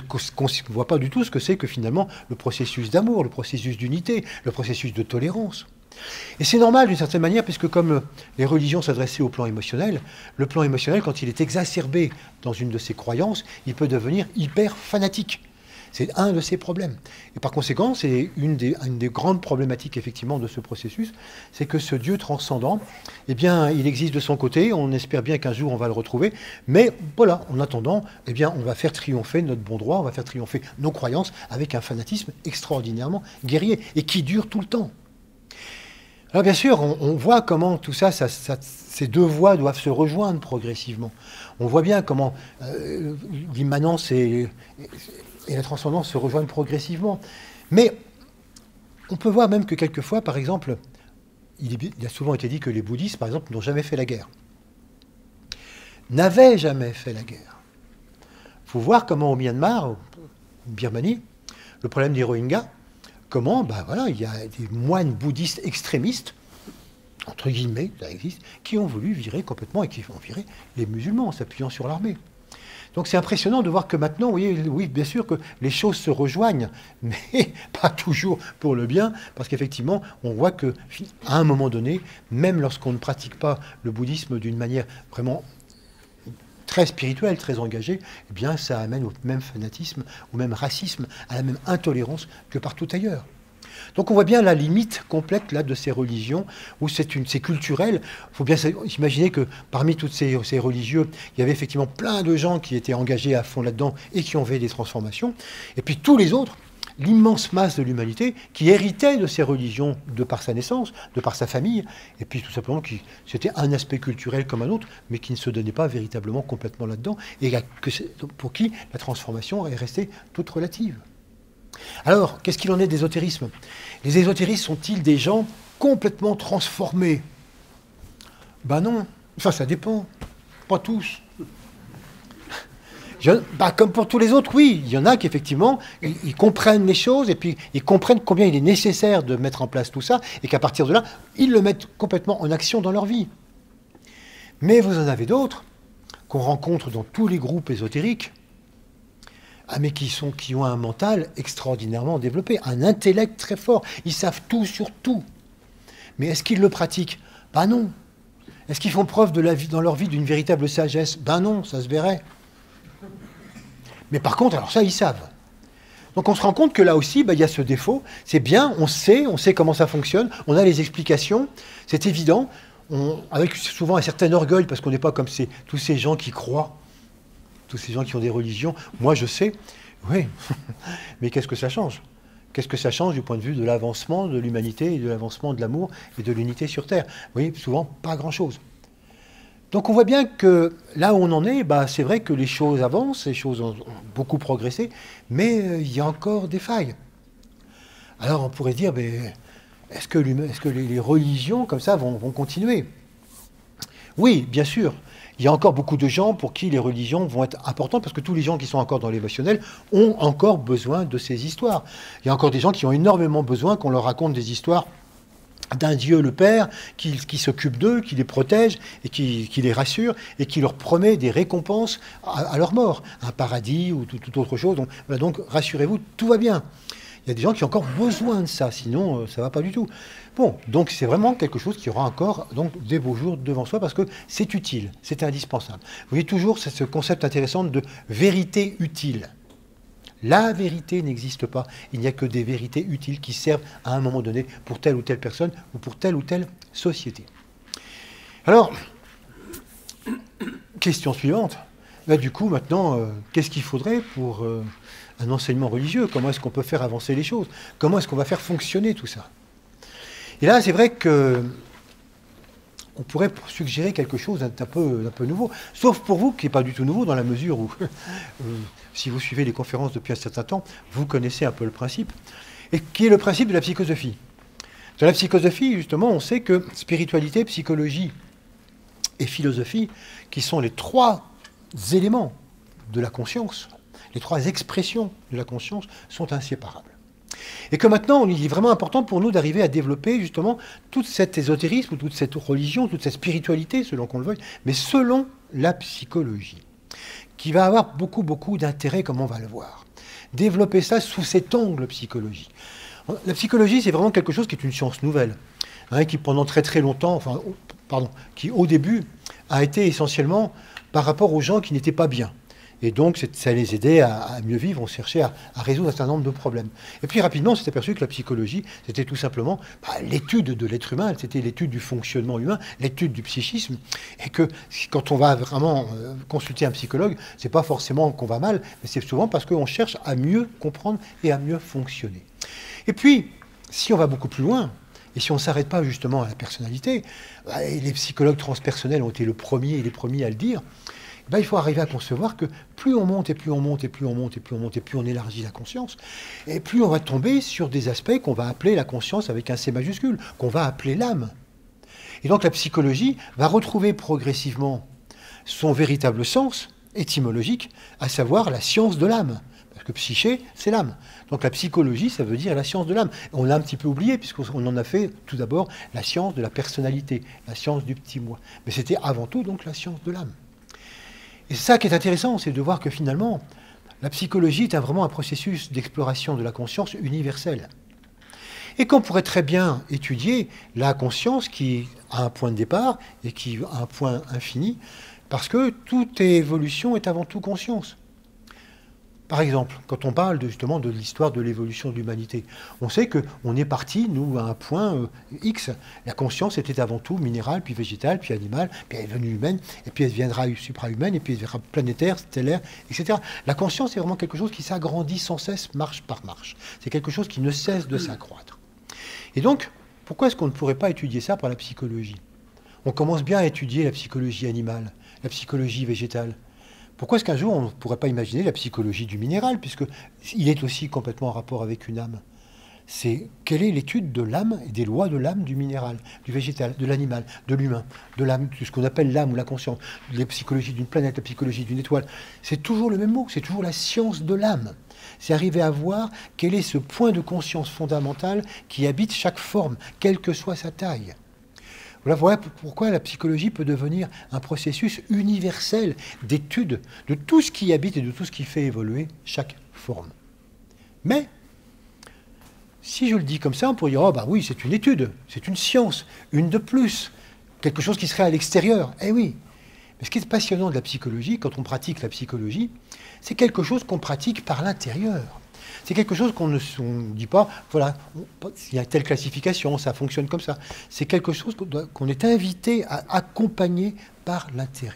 A: voient pas du tout ce que c'est que finalement le processus d'amour, le processus d'unité, le processus de tolérance. Et c'est normal d'une certaine manière, puisque comme les religions s'adressaient au plan émotionnel, le plan émotionnel, quand il est exacerbé dans une de ses croyances, il peut devenir hyper fanatique. C'est un de ses problèmes. Et par conséquent, c'est une des grandes problématiques effectivement de ce processus, c'est que ce Dieu transcendant, eh bien, il existe de son côté, on espère bien qu'un jour on va le retrouver, mais voilà, en attendant, eh bien, on va faire triompher notre bon droit, on va faire triompher nos croyances avec un fanatisme extraordinairement guerrier et qui dure tout le temps. Alors bien sûr, on voit comment tout ça, ces deux voies doivent se rejoindre progressivement. On voit bien comment l'immanence et la transcendance se rejoignent progressivement. Mais on peut voir même que quelquefois, par exemple, il a souvent été dit que les bouddhistes, par exemple, n'ont jamais fait la guerre. N'avaient jamais fait la guerre. Il faut voir comment au Myanmar, en Birmanie, le problème des Rohingyas, comment, voilà, il y a des moines bouddhistes extrémistes, entre guillemets, ça existe, qui ont voulu virer complètement et qui ont viré les musulmans en s'appuyant sur l'armée. Donc c'est impressionnant de voir que maintenant, vous voyez, oui, bien sûr que les choses se rejoignent, mais pas toujours pour le bien, parce qu'effectivement, on voit qu'à un moment donné, même lorsqu'on ne pratique pas le bouddhisme d'une manière vraiment très spirituelle, très engagée, eh bien ça amène au même fanatisme, au même racisme, à la même intolérance que partout ailleurs. Donc on voit bien la limite complète là, de ces religions, où c'est culturel. Il faut bien imaginer que parmi toutes ces religieux, il y avait effectivement plein de gens qui étaient engagés à fond là-dedans et qui ont fait des transformations. Et puis tous les autres, l'immense masse de l'humanité, qui héritait de ces religions de par sa naissance, de par sa famille, et puis tout simplement qui c'était un aspect culturel comme un autre, mais qui ne se donnait pas véritablement complètement là-dedans, et pour qui la transformation est restée toute relative. Alors, qu'est-ce qu'il en est d'ésotérisme? Les ésotéristes sont-ils des gens complètement transformés? Ben non, enfin ça dépend, pas tous. Comme pour tous les autres, oui, il y en a qui effectivement, ils comprennent les choses et puis ils comprennent combien il est nécessaire de mettre en place tout ça et qu'à partir de là, ils le mettent complètement en action dans leur vie. Mais vous en avez d'autres qu'on rencontre dans tous les groupes ésotériques, mais qui ont un mental extraordinairement développé, un intellect très fort. Ils savent tout sur tout. Mais est-ce qu'ils le pratiquent? Ben non. Est-ce qu'ils font preuve dans leur vie d'une véritable sagesse? Ben non, ça se verrait. Mais par contre, alors ça, ils savent. Donc on se rend compte que là aussi, il y a ce défaut. C'est bien, on sait comment ça fonctionne, on a les explications, c'est évident, avec souvent un certain orgueil, parce qu'on n'est pas comme tous ces gens qui croient, tous ces gens qui ont des religions. Moi, je sais, oui, mais qu'est-ce que ça change? qu'est-ce que ça change du point de vue de l'avancement de l'humanité et de l'avancement de l'amour et de l'unité sur Terre? Vous voyez, souvent, pas grand-chose. Donc on voit bien que là où on en est, bah, c'est vrai que les choses avancent, les choses ont beaucoup progressé, mais il y a encore des failles. Alors on pourrait dire, mais est-ce que les religions comme ça vont continuer? Oui, bien sûr. Il y a encore beaucoup de gens pour qui les religions vont être importantes, parce que tous les gens qui sont encore dans l'émotionnel ont encore besoin de ces histoires. Il y a encore des gens qui ont énormément besoin qu'on leur raconte des histoires d'un Dieu le Père qui s'occupe d'eux, qui les protège et qui les rassure et qui leur promet des récompenses à leur mort, un paradis ou toute autre chose. Donc, voilà, donc rassurez-vous, tout va bien. Il y a des gens qui ont encore besoin de ça, sinon ça ne va pas du tout. Bon, donc c'est vraiment quelque chose qui aura encore donc, des beaux jours devant soi parce que c'est utile, c'est indispensable. Vous voyez toujours ce concept intéressant de vérité utile. La vérité n'existe pas. Il n'y a que des vérités utiles qui servent à un moment donné pour telle ou telle personne ou pour telle ou telle société. Alors, question suivante. Là, du coup, maintenant, qu'est-ce qu'il faudrait pour un enseignement religieux? Comment est-ce qu'on peut faire avancer les choses? Comment est-ce qu'on va faire fonctionner tout ça? Et là, c'est vrai que on pourrait suggérer quelque chose d'un peu nouveau, sauf pour vous, qui n'est pas du tout nouveau, dans la mesure où, si vous suivez les conférences depuis un certain temps, vous connaissez un peu le principe, et qui est le principe de la psychosophie. Dans la psychosophie, justement, on sait que spiritualité, psychologie et philosophie, qui sont les trois éléments de la conscience, les trois expressions de la conscience, sont inséparables. Et que maintenant, il est vraiment important pour nous d'arriver à développer justement tout cet ésotérisme, toute cette religion, toute cette spiritualité, selon qu'on le veuille, mais selon la psychologie, qui va avoir beaucoup d'intérêt, comme on va le voir. Développer ça sous cet angle psychologique. La psychologie, c'est vraiment quelque chose qui est une science nouvelle, hein, qui pendant très longtemps, qui au début a été essentiellement par rapport aux gens qui n'étaient pas bien. Et donc, ça les aidait à mieux vivre, on cherchait à résoudre un certain nombre de problèmes. Et puis rapidement, on s'est aperçu que la psychologie, c'était tout simplement l'étude de l'être humain, c'était l'étude du fonctionnement humain, l'étude du psychisme, et que quand on va vraiment consulter un psychologue, c'est pas forcément qu'on va mal, mais c'est souvent parce qu'on cherche à mieux comprendre et à mieux fonctionner. Et puis, si on va beaucoup plus loin, et si on ne s'arrête pas justement à la personnalité, et les psychologues transpersonnels ont été les premiers à le dire, il faut arriver à concevoir que plus on monte et plus on monte et plus on monte et plus on monte et plus on élargit la conscience, et plus on va tomber sur des aspects qu'on va appeler la conscience avec un C majuscule, qu'on va appeler l'âme. Et donc la psychologie va retrouver progressivement son véritable sens étymologique, à savoir la science de l'âme. Parce que psyché, c'est l'âme. Donc la psychologie, ça veut dire la science de l'âme. On l'a un petit peu oublié, puisqu'on en a fait tout d'abord la science de la personnalité, la science du petit moi. Mais c'était avant tout donc la science de l'âme. Et ça qui est intéressant, c'est de voir que finalement, la psychologie est vraiment un processus d'exploration de la conscience universelle. Et qu'on pourrait très bien étudier la conscience qui a un point de départ et qui a un point infini, parce que toute évolution est avant tout conscience. Par exemple, quand on parle justement de l'histoire de l'évolution de l'humanité, on sait qu'on est parti, nous, à un point X. La conscience était avant tout minérale, puis végétale, puis animale, puis elle est devenue humaine, et puis elle deviendra supra-humaine, et puis elle deviendra planétaire, stellaire, etc. La conscience est vraiment quelque chose qui s'agrandit sans cesse, marche par marche. C'est quelque chose qui ne cesse de s'accroître. Et donc, pourquoi est-ce qu'on ne pourrait pas étudier ça par la psychologie? On commence bien à étudier la psychologie animale, la psychologie végétale. Pourquoi est-ce qu'un jour, on ne pourrait pas imaginer la psychologie du minéral, puisqu'il est aussi complètement en rapport avec une âme? C'est quelle est l'étude de l'âme et des lois de l'âme du minéral, du végétal, de l'animal, de l'humain, de l'âme, de ce qu'on appelle l'âme ou la conscience, la psychologie d'une planète, la psychologie d'une étoile. C'est toujours le même mot, c'est toujours la science de l'âme. C'est arriver à voir quel est ce point de conscience fondamental qui habite chaque forme, quelle que soit sa taille. Voilà pourquoi la psychologie peut devenir un processus universel d'étude de tout ce qui habite et de tout ce qui fait évoluer chaque forme. Mais, si je le dis comme ça, on pourrait dire, oh bah oui, c'est une étude, c'est une science, une de plus, quelque chose qui serait à l'extérieur. Eh oui, mais ce qui est passionnant de la psychologie, quand on pratique la psychologie, c'est quelque chose qu'on pratique par l'intérieur. C'est quelque chose qu'on ne dit pas, voilà, il y a telle classification, ça fonctionne comme ça. C'est quelque chose qu'on est invité à accompagner par l'intérieur.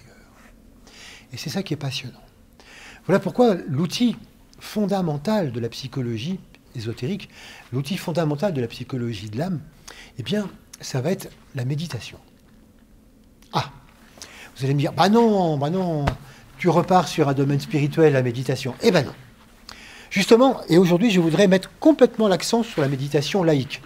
A: Et c'est ça qui est passionnant. Voilà pourquoi l'outil fondamental de la psychologie ésotérique, l'outil fondamental de la psychologie de l'âme, eh bien, ça va être la méditation. Ah, vous allez me dire, bah non, tu repars sur un domaine spirituel, la méditation. Eh ben non. Justement, et aujourd'hui, je voudrais mettre complètement l'accent sur la méditation laïque.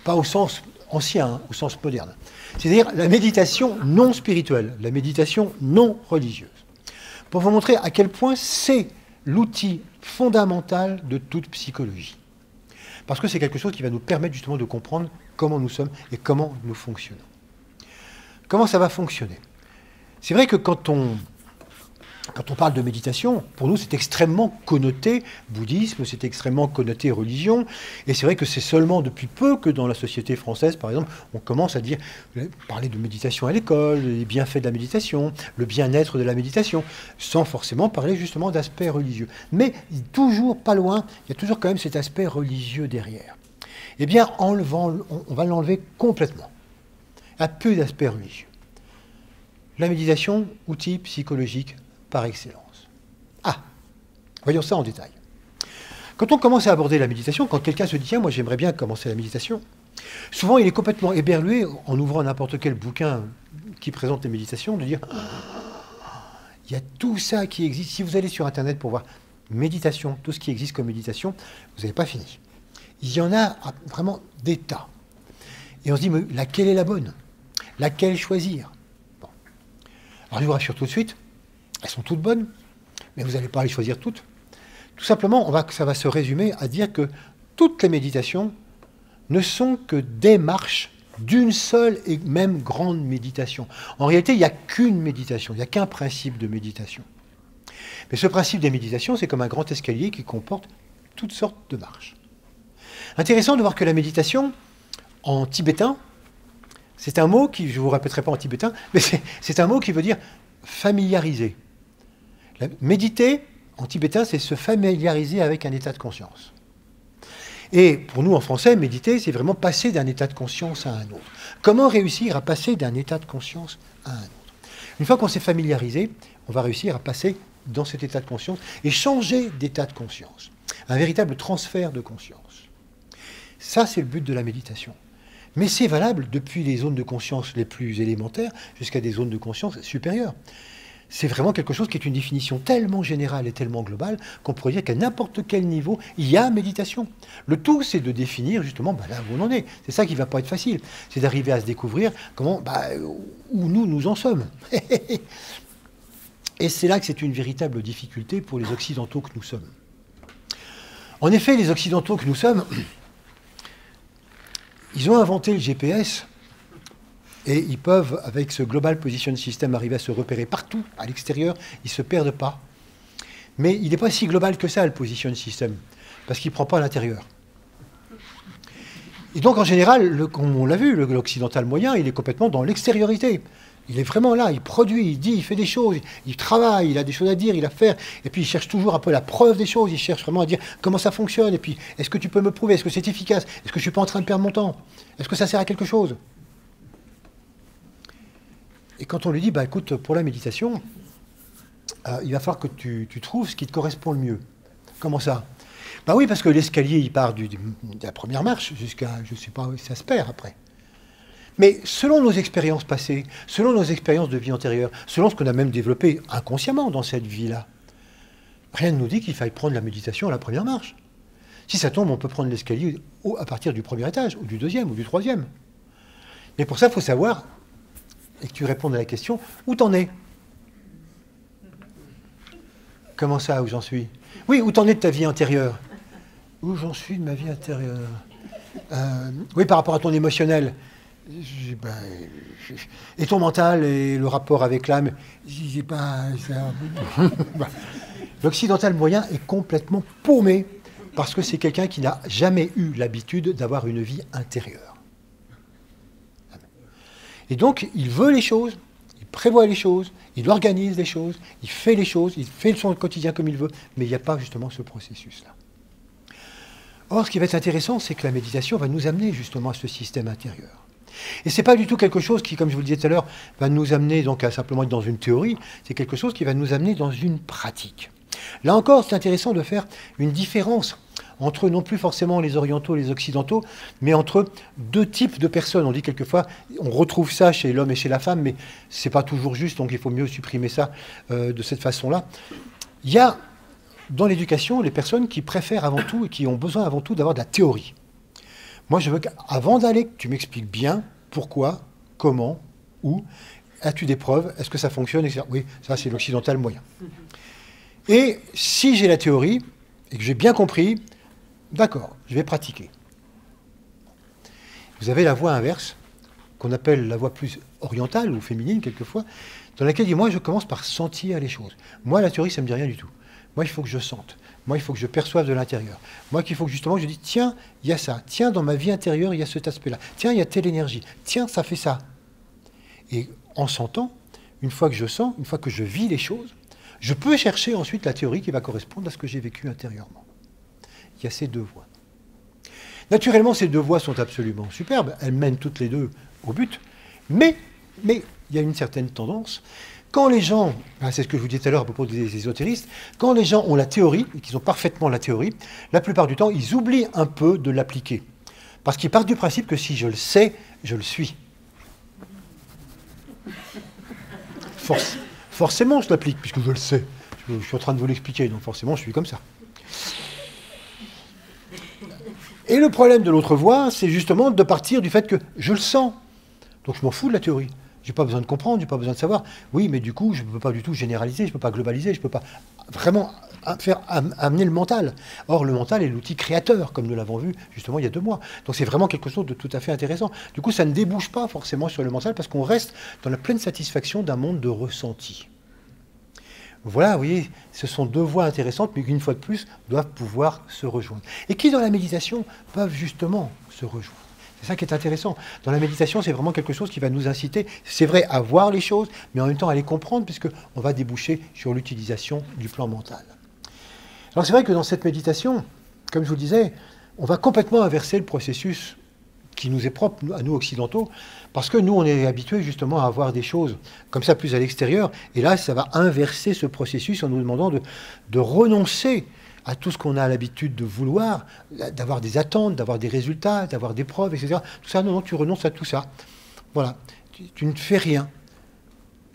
A: Pas au sens ancien, hein, au sens moderne. C'est-à-dire la méditation non spirituelle, la méditation non religieuse. Pour vous montrer à quel point c'est l'outil fondamental de toute psychologie. Parce que c'est quelque chose qui va nous permettre justement de comprendre comment nous sommes et comment nous fonctionnons. Comment ça va fonctionner? C'est vrai que quand on parle de méditation, pour nous, c'est extrêmement connoté bouddhisme, c'est extrêmement connoté religion. Et c'est vrai que c'est seulement depuis peu que dans la société française, par exemple, on commence à parler de méditation à l'école, les bienfaits de la méditation, le bien-être de la méditation, sans forcément parler justement d'aspect religieux. Mais toujours pas loin, il y a toujours quand même cet aspect religieux derrière. Eh bien, on va l'enlever complètement. Il n'y a peu d'aspect religieux. La méditation, outil psychologique par excellence. Ah, voyons ça en détail. Quand on commence à aborder la méditation, quand quelqu'un se dit « Tiens, moi j'aimerais bien commencer la méditation », souvent il est complètement éberlué en ouvrant n'importe quel bouquin qui présente les méditations, de dire « Il y a tout ça qui existe. » Si vous allez sur Internet pour voir méditation, tout ce qui existe comme méditation, vous n'avez pas fini. Il y en a vraiment des tas. Et on se dit « Mais laquelle est la bonne? Laquelle choisir ?» Bon. Alors je vous rassure tout de suite, elles sont toutes bonnes, mais vous n'allez pas les choisir toutes. Tout simplement, ça va se résumer à dire que toutes les méditations ne sont que des marches d'une seule et même grande méditation. En réalité, il n'y a qu'une méditation, il n'y a qu'un principe de méditation. Mais ce principe des méditations, c'est comme un grand escalier qui comporte toutes sortes de marches. Intéressant de voir que la méditation, en tibétain, c'est un mot qui, je ne vous répéterai pas en tibétain, mais c'est un mot qui veut dire familiariser. Méditer, en tibétain, c'est se familiariser avec un état de conscience. Et pour nous, en français, méditer, c'est vraiment passer d'un état de conscience à un autre. Comment réussir à passer d'un état de conscience à un autre? Une fois qu'on s'est familiarisé, on va réussir à passer dans cet état de conscience et changer d'état de conscience. Un véritable transfert de conscience. Ça, c'est le but de la méditation. Mais c'est valable depuis les zones de conscience les plus élémentaires jusqu'à des zones de conscience supérieures. C'est vraiment quelque chose qui est une définition tellement générale et tellement globale qu'on pourrait dire qu'à n'importe quel niveau, il y a méditation. Le tout, c'est de définir justement là où on en est. C'est ça qui ne va pas être facile. C'est d'arriver à se découvrir où nous en sommes. Et c'est là que c'est une véritable difficulté pour les Occidentaux que nous sommes. En effet, les Occidentaux que nous sommes, ils ont inventé le GPS. Et ils peuvent, avec ce Global Position System, arriver à se repérer partout, à l'extérieur. Ils ne se perdent pas. Mais il n'est pas si global que ça, le Position System, parce qu'il ne prend pas à l'intérieur. Et donc, en général, comme on l'a vu, l'occidental moyen, il est complètement dans l'extériorité. Il est vraiment là, il produit, il dit, il fait des choses, il travaille, il a des choses à dire, il a à faire. Et puis, il cherche toujours un peu la preuve des choses. Il cherche vraiment à dire comment ça fonctionne. Et puis, est-ce que tu peux me prouver? Est-ce que c'est efficace? Est-ce que je ne suis pas en train de perdre mon temps? Est-ce que ça sert à quelque chose? Et quand on lui dit, écoute, pour la méditation, il va falloir que tu trouves ce qui te correspond le mieux. Comment ça? Oui, parce que l'escalier, il part de la première marche jusqu'à, je ne sais pas, ça se perd après. Mais selon nos expériences passées, selon nos expériences de vie antérieure, selon ce qu'on a même développé inconsciemment dans cette vie-là, rien ne nous dit qu'il faille prendre la méditation à la première marche. Si ça tombe, on peut prendre l'escalier à partir du premier étage, ou du deuxième, ou du troisième. Mais pour ça, il faut savoir, et que tu répondes à la question, où t'en es? Comment ça, où j'en suis? Oui, où t'en es de ta vie antérieure? Où j'en suis de ma vie intérieure? Oui, par rapport à ton émotionnel. Et ton mental et le rapport avec l'âme. L'occidental moyen est complètement paumé parce que c'est quelqu'un qui n'a jamais eu l'habitude d'avoir une vie intérieure. Et donc, il veut les choses, il prévoit les choses, il organise les choses, il fait les choses, il fait son quotidien comme il veut, mais il n'y a pas justement ce processus-là. Or, ce qui va être intéressant, c'est que la méditation va nous amener justement à ce système intérieur. Et ce n'est pas du tout quelque chose qui, comme je vous le disais tout à l'heure, va nous amener donc à simplement être dans une théorie, c'est quelque chose qui va nous amener dans une pratique. Là encore, c'est intéressant de faire une différence entre non plus forcément les orientaux et les occidentaux, mais entre deux types de personnes. On dit quelquefois, on retrouve ça chez l'homme et chez la femme, mais c'est pas toujours juste, donc il faut mieux supprimer ça de cette façon-là. Il y a dans l'éducation les personnes qui préfèrent avant tout et qui ont besoin avant tout d'avoir de la théorie. Moi, je veux qu'avant d'aller, tu m'expliques bien pourquoi, comment, où, as-tu des preuves, est-ce que ça fonctionne, etc. Oui, ça c'est l'occidental moyen. Et si j'ai la théorie, et que j'ai bien compris, d'accord, je vais pratiquer. Vous avez la voie inverse, qu'on appelle la voie plus orientale ou féminine quelquefois, dans laquelle moi je commence par sentir les choses. Moi la théorie ça ne me dit rien du tout. Moi il faut que je sente. Moi il faut que je perçoive de l'intérieur. Moi qu'il faut que justement je dis tiens il y a ça. Tiens dans ma vie intérieure il y a cet aspect-là. Tiens il y a telle énergie. Tiens ça fait ça. Et en sentant, une fois que je sens, une fois que je vis les choses, je peux chercher ensuite la théorie qui va correspondre à ce que j'ai vécu intérieurement. Il y a ces deux voies. Naturellement, ces deux voies sont absolument superbes. Elles mènent toutes les deux au but. Mais il y a une certaine tendance. Quand les gens, c'est ce que je vous disais tout à l'heure à propos des ésotéristes, quand les gens ont la théorie, et qu'ils ont parfaitement la théorie, la plupart du temps, ils oublient un peu de l'appliquer. Parce qu'ils partent du principe que si je le sais, je le suis. Forcément, je l'applique, puisque je le sais. Je suis en train de vous l'expliquer, donc forcément, je suis comme ça. Et le problème de l'autre voie, c'est justement de partir du fait que je le sens. Donc je m'en fous de la théorie. Je n'ai pas besoin de comprendre, je n'ai pas besoin de savoir. Oui, mais du coup, je ne peux pas du tout généraliser, je ne peux pas globaliser, je ne peux pas vraiment amener le mental. Or, le mental est l'outil créateur, comme nous l'avons vu justement il y a 2 mois. Donc c'est vraiment quelque chose de tout à fait intéressant. Du coup, ça ne débouche pas forcément sur le mental, parce qu'on reste dans la pleine satisfaction d'un monde de ressenti. Voilà, vous voyez, ce sont 2 voies intéressantes, mais une fois de plus, doivent pouvoir se rejoindre. Et qui, dans la méditation, peuvent justement se rejoindre. C'est ça qui est intéressant. Dans la méditation, c'est vraiment quelque chose qui va nous inciter, c'est vrai, à voir les choses, mais en même temps à les comprendre, puisqu'on va déboucher sur l'utilisation du plan mental. Alors c'est vrai que dans cette méditation, comme je vous le disais, on va complètement inverser le processus qui nous est propre, à nous occidentaux, parce que nous, on est habitués justement à avoir des choses comme ça plus à l'extérieur, et là, ça va inverser ce processus en nous demandant de renoncer à tout ce qu'on a l'habitude de vouloir, d'avoir des attentes, d'avoir des résultats, d'avoir des preuves, etc. Tout ça, non, tu renonces à tout ça. Voilà, tu ne fais rien.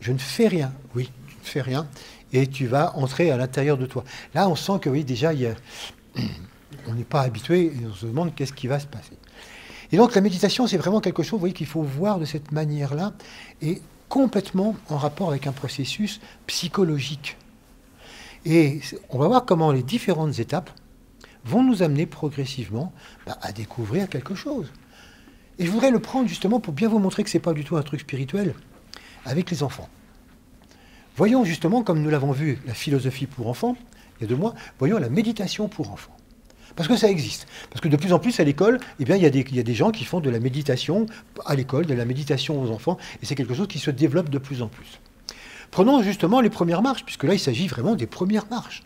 A: Je ne fais rien, oui, tu ne fais rien, et tu vas entrer à l'intérieur de toi. Là, on sent que, oui, déjà, on n'est pas habitué, et on se demande qu'est-ce qui va se passer. Et donc la méditation, c'est vraiment quelque chose, vous voyez, qu'il faut voir de cette manière-là, et complètement en rapport avec un processus psychologique. Et on va voir comment les différentes étapes vont nous amener progressivement à découvrir quelque chose. Et je voudrais le prendre justement pour bien vous montrer que ce n'est pas du tout un truc spirituel, avec les enfants. Voyons justement, comme nous l'avons vu, la philosophie pour enfants, il y a 2 mois, voyons la méditation pour enfants. Parce que ça existe. Parce que de plus en plus à l'école, eh bien, il y a des gens qui font de la méditation à l'école, de la méditation aux enfants, et c'est quelque chose qui se développe de plus en plus. Prenons justement les premières marches, puisque là il s'agit vraiment des premières marches.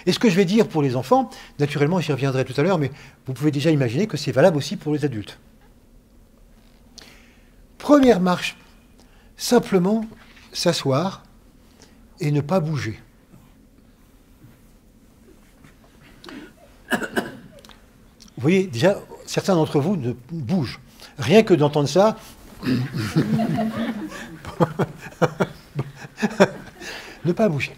A: Et ce que je vais dire pour les enfants, naturellement j'y reviendrai tout à l'heure, mais vous pouvez déjà imaginer que c'est valable aussi pour les adultes. Première marche, simplement s'asseoir et ne pas bouger. Vous voyez, déjà, certains d'entre vous ne bougent. Rien que d'entendre ça, ne pas bouger.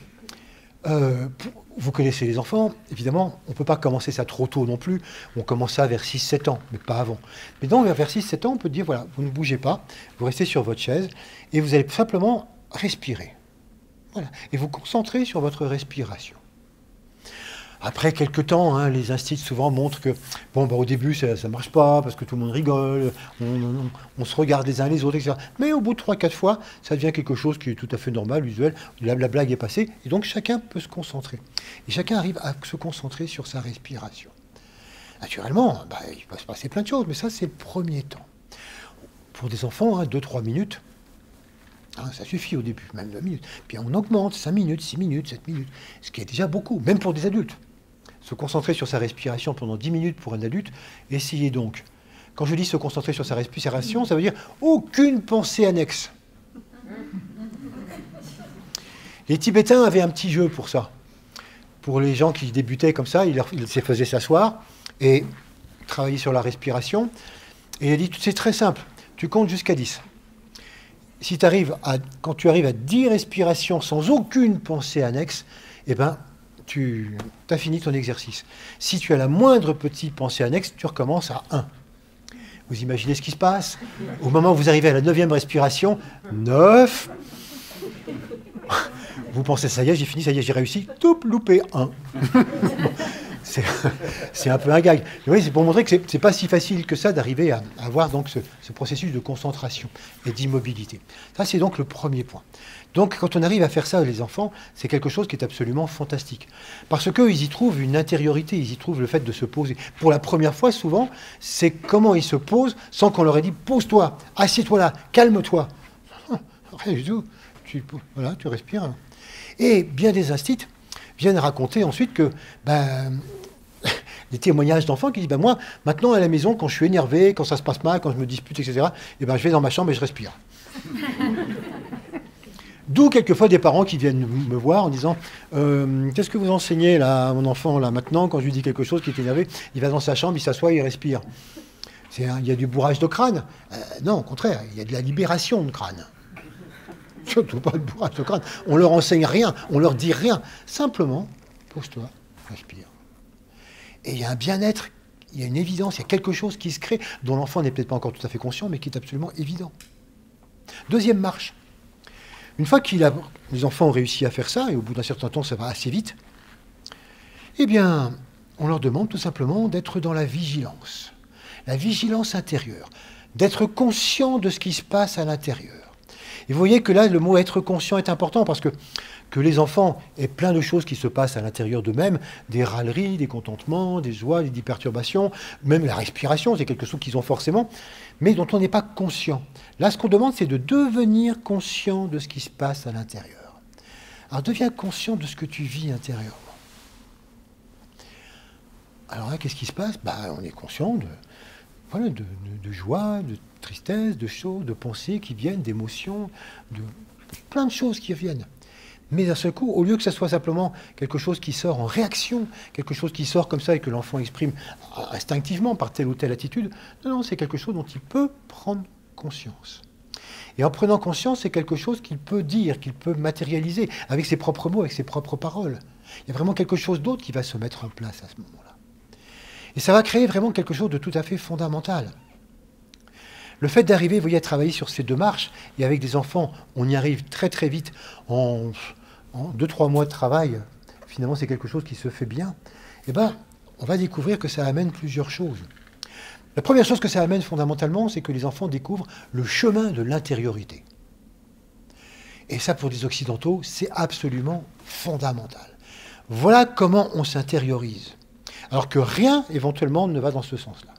A: Vous connaissez les enfants, évidemment, on ne peut pas commencer ça trop tôt non plus. On commence ça vers 6-7 ans, mais pas avant. Mais donc, vers 6-7 ans, on peut dire, voilà, vous ne bougez pas, vous restez sur votre chaise, et vous allez simplement respirer. Voilà. Et vous concentrez sur votre respiration. Après quelques temps, les instituts souvent montrent que au début ça ne marche pas parce que tout le monde rigole, on se regarde les uns les autres, etc. Mais au bout de 3-4 fois, ça devient quelque chose qui est tout à fait normal, usuel. La blague est passée et donc chacun peut se concentrer. Et chacun arrive à se concentrer sur sa respiration. Naturellement, il va se passer plein de choses, mais ça c'est le premier temps. Pour des enfants, 2-3 minutes, ça suffit au début, même 2 minutes. Puis on augmente 5 minutes, 6 minutes, 7 minutes, ce qui est déjà beaucoup, même pour des adultes. Se concentrer sur sa respiration pendant 10 minutes pour un adulte, essayez donc. Quand je dis se concentrer sur sa respiration, ça veut dire aucune pensée annexe. Les Tibétains avaient un petit jeu pour ça. Pour les gens qui débutaient comme ça, ils se faisaient s'asseoir, et travailler sur la respiration. Et elle dit, c'est très simple, tu comptes jusqu'à 10. Si quand tu arrives à 10 respirations sans aucune pensée annexe, eh ben, tu as fini ton exercice. Si tu as la moindre petite pensée annexe, tu recommences à 1. Vous imaginez ce qui se passe? Au moment où vous arrivez à la 9e respiration, 9. Vous pensez, ça y est, j'ai fini, ça y est, j'ai réussi. Tout loupé, 1. C'est un peu un gag. Oui, c'est pour montrer que ce n'est pas si facile que ça d'arriver à avoir donc ce processus de concentration et d'immobilité. Ça, c'est donc le premier point. Donc, quand on arrive à faire ça, les enfants, c'est quelque chose qui est absolument fantastique. Parce qu'ils y trouvent une intériorité, ils y trouvent le fait de se poser. Pour la première fois, souvent, c'est comment ils se posent sans qu'on leur ait dit « pose-toi, assieds-toi là, calme-toi ». Rien du tout. Voilà, tu respires. Et bien des instituts viennent raconter ensuite que des témoignages d'enfants qui disent moi, maintenant à la maison, quand je suis énervé, quand ça se passe mal, quand je me dispute, etc., je vais dans ma chambre et je respire. D'où quelquefois des parents qui viennent me voir en disant qu'est-ce que vous enseignez là, à mon enfant là maintenant, quand je lui dis quelque chose qui est énervé, il va dans sa chambre, il s'assoit, il respire. Il y a du bourrage de crâne. Non, au contraire, il y a de la libération de crâne. Surtout pas de bourrage de crâne. On leur enseigne rien, on leur dit rien. Simplement, pose-toi, respire. Et il y a un bien-être, il y a une évidence, il y a quelque chose qui se crée, dont l'enfant n'est peut-être pas encore tout à fait conscient, mais qui est absolument évident. Deuxième marche. Une fois que les enfants ont réussi à faire ça, et au bout d'un certain temps, ça va assez vite, eh bien, on leur demande tout simplement d'être dans la vigilance intérieure, d'être conscient de ce qui se passe à l'intérieur. Et vous voyez que là, le mot « être conscient » est important parce que les enfants aient plein de choses qui se passent à l'intérieur d'eux-mêmes, des râleries, des contentements, des joies, des perturbations, même la respiration, c'est quelque chose qu'ils ont forcément, mais dont on n'est pas conscient. Là, ce qu'on demande, c'est de devenir conscient de ce qui se passe à l'intérieur. Alors, deviens conscient de ce que tu vis intérieurement. Alors là, qu'est-ce qui se passe? On est conscient de joie, de tristesse, de choses, de pensées qui viennent, d'émotions, de plein de choses qui viennent. Mais d'un seul coup, au lieu que ça soit simplement quelque chose qui sort en réaction, quelque chose qui sort comme ça et que l'enfant exprime instinctivement par telle ou telle attitude, non, c'est quelque chose dont il peut prendre conscience. Et en prenant conscience, c'est quelque chose qu'il peut dire, qu'il peut matérialiser avec ses propres mots, avec ses propres paroles. Il y a vraiment quelque chose d'autre qui va se mettre en place à ce moment-là. Et ça va créer vraiment quelque chose de tout à fait fondamental. Le fait d'arriver, vous voyez, à travailler sur ces deux marches, et avec des enfants, on y arrive très très vite, en 2-3 mois de travail, finalement c'est quelque chose qui se fait bien, on va découvrir que ça amène plusieurs choses. La première chose que ça amène fondamentalement, c'est que les enfants découvrent le chemin de l'intériorité. Et ça, pour des Occidentaux, c'est absolument fondamental. Voilà comment on s'intériorise. Alors que rien, éventuellement, ne va dans ce sens-là.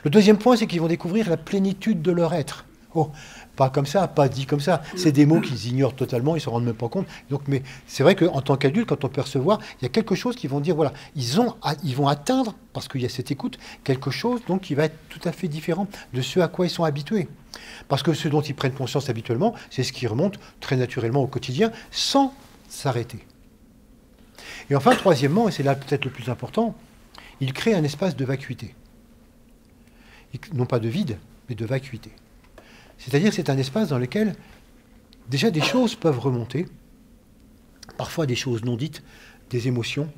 A: Le deuxième point, c'est qu'ils vont découvrir la plénitude de leur être. Oh, pas comme ça, pas dit comme ça. C'est des mots qu'ils ignorent totalement, ils ne se rendent même pas compte. Donc, mais c'est vrai qu'en tant qu'adulte, quand on percevoir, il y a quelque chose qui vont dire, voilà, ils vont atteindre, parce qu'il y a cette écoute, quelque chose donc, qui va être tout à fait différent de ce à quoi ils sont habitués. Parce que ce dont ils prennent conscience habituellement, c'est ce qui remonte très naturellement au quotidien, sans s'arrêter. Et enfin, troisièmement, et c'est là peut-être le plus important, ils créent un espace de vacuité. Non pas de vide, mais de vacuité. C'est-à-dire c'est un espace dans lequel déjà des choses peuvent remonter, parfois des choses non dites, des émotions,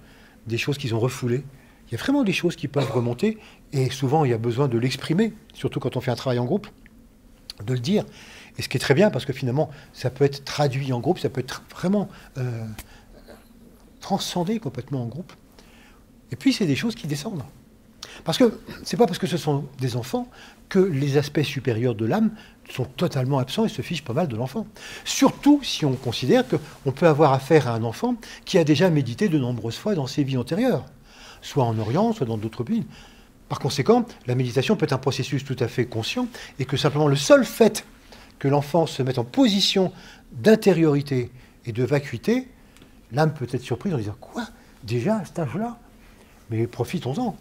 A: des choses qu'ils ont refoulées. Il y a vraiment des choses qui peuvent remonter, et souvent il y a besoin de l'exprimer, surtout quand on fait un travail en groupe, de le dire. Et ce qui est très bien, parce que finalement, ça peut être traduit en groupe, ça peut être vraiment transcendé complètement en groupe. Et puis c'est des choses qui descendent. Parce que c'est pas parce que ce sont des enfants que les aspects supérieurs de l'âme sont totalement absents et se fichent pas mal de l'enfant. Surtout si on considère qu'on peut avoir affaire à un enfant qui a déjà médité de nombreuses fois dans ses vies antérieures, soit en Orient, soit dans d'autres pays. Par conséquent, la méditation peut être un processus tout à fait conscient et que simplement le seul fait que l'enfant se mette en position d'intériorité et de vacuité, l'âme peut être surprise en disant « Quoi? Déjà à cet âge-là? Mais profitons-en !»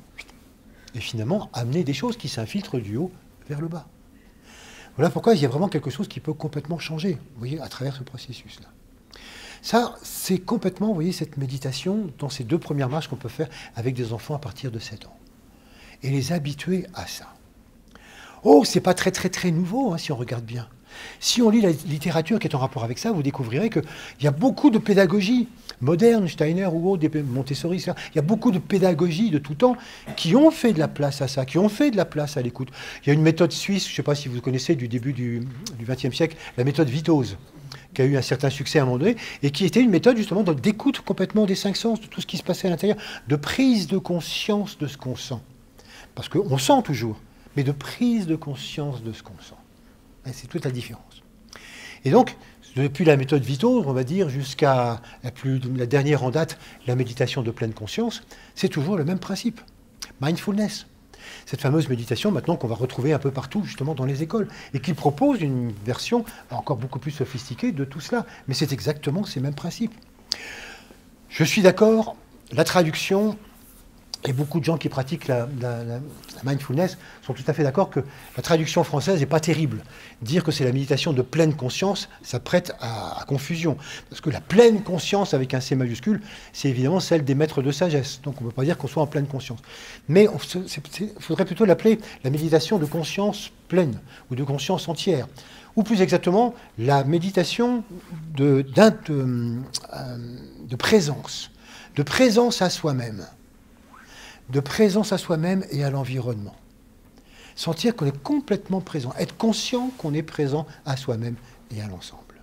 A: Et finalement, amener des choses qui s'infiltrent du haut vers le bas. Voilà pourquoi il y a vraiment quelque chose qui peut complètement changer, vous voyez, à travers ce processus-là. Ça, c'est complètement, vous voyez, cette méditation dans ces deux premières marches qu'on peut faire avec des enfants à partir de 7 ans. et les habituer à ça. Oh, c'est pas très très très nouveau, hein, si on regarde bien. Si on lit la littérature qui est en rapport avec ça, vous découvrirez qu'il y a beaucoup de pédagogie moderne, Steiner ou autre, Montessori, etc. Il y a beaucoup de pédagogie de tout temps qui ont fait de la place à ça, qui ont fait de la place à l'écoute. Il y a une méthode suisse, je ne sais pas si vous connaissez, du début du XXe siècle, la méthode Wittose, qui a eu un certain succès à un moment donné, et qui était une méthode justement d'écoute complètement des cinq sens, de tout ce qui se passait à l'intérieur, de prise de conscience de ce qu'on sent. Parce qu'on sent toujours, mais de prise de conscience de ce qu'on sent. C'est toute la différence. Et donc, depuis la méthode Wittose, on va dire, jusqu'à la dernière en date, la méditation de pleine conscience, c'est toujours le même principe. Mindfulness. Cette fameuse méditation, maintenant, qu'on va retrouver un peu partout, justement, dans les écoles, et qui propose une version encore beaucoup plus sophistiquée de tout cela. Mais c'est exactement ces mêmes principes. Je suis d'accord, la traduction... Et beaucoup de gens qui pratiquent la mindfulness sont tout à fait d'accord que la traduction française n'est pas terrible. Dire que c'est la méditation de pleine conscience, ça prête à confusion. Parce que la pleine conscience avec un C majuscule, c'est évidemment celle des maîtres de sagesse. Donc on ne peut pas dire qu'on soit en pleine conscience. Mais il faudrait plutôt l'appeler la méditation de conscience pleine ou de conscience entière. Ou plus exactement, la méditation de présence à soi-même. De présence à soi-même et à l'environnement. Sentir qu'on est complètement présent, être conscient qu'on est présent à soi-même et à l'ensemble.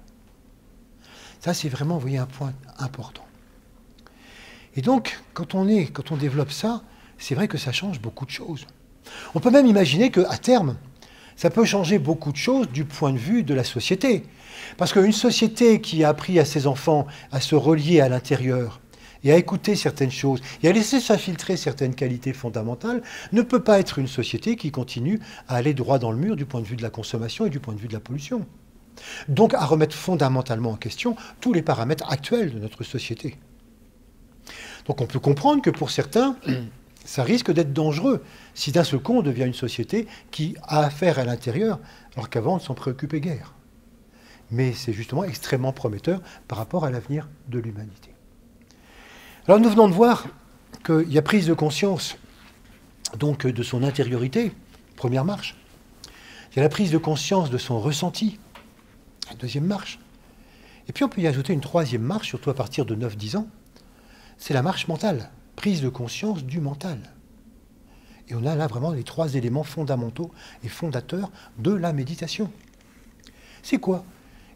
A: Ça, c'est vraiment, vous voyez, un point important. Et donc, quand on développe ça, c'est vrai que ça change beaucoup de choses. On peut même imaginer qu'à terme, ça peut changer beaucoup de choses du point de vue de la société. Parce qu'une société qui a appris à ses enfants à se relier à l'intérieur, et à écouter certaines choses, et à laisser s'infiltrer certaines qualités fondamentales, ne peut pas être une société qui continue à aller droit dans le mur du point de vue de la consommation et du point de vue de la pollution. Donc à remettre fondamentalement en question tous les paramètres actuels de notre société. Donc on peut comprendre que pour certains, ça risque d'être dangereux si d'un seul coup on devient une société qui a affaire à l'intérieur, alors qu'avant on ne s'en préoccupait guère. Mais c'est justement extrêmement prometteur par rapport à l'avenir de l'humanité. Alors nous venons de voir qu'il y a prise de conscience donc de son intériorité, première marche. Il y a la prise de conscience de son ressenti, la deuxième marche. Et puis on peut y ajouter une troisième marche, surtout à partir de 9-10 ans, c'est la marche mentale, prise de conscience du mental. Et on a là vraiment les trois éléments fondamentaux et fondateurs de la méditation. C'est quoi ?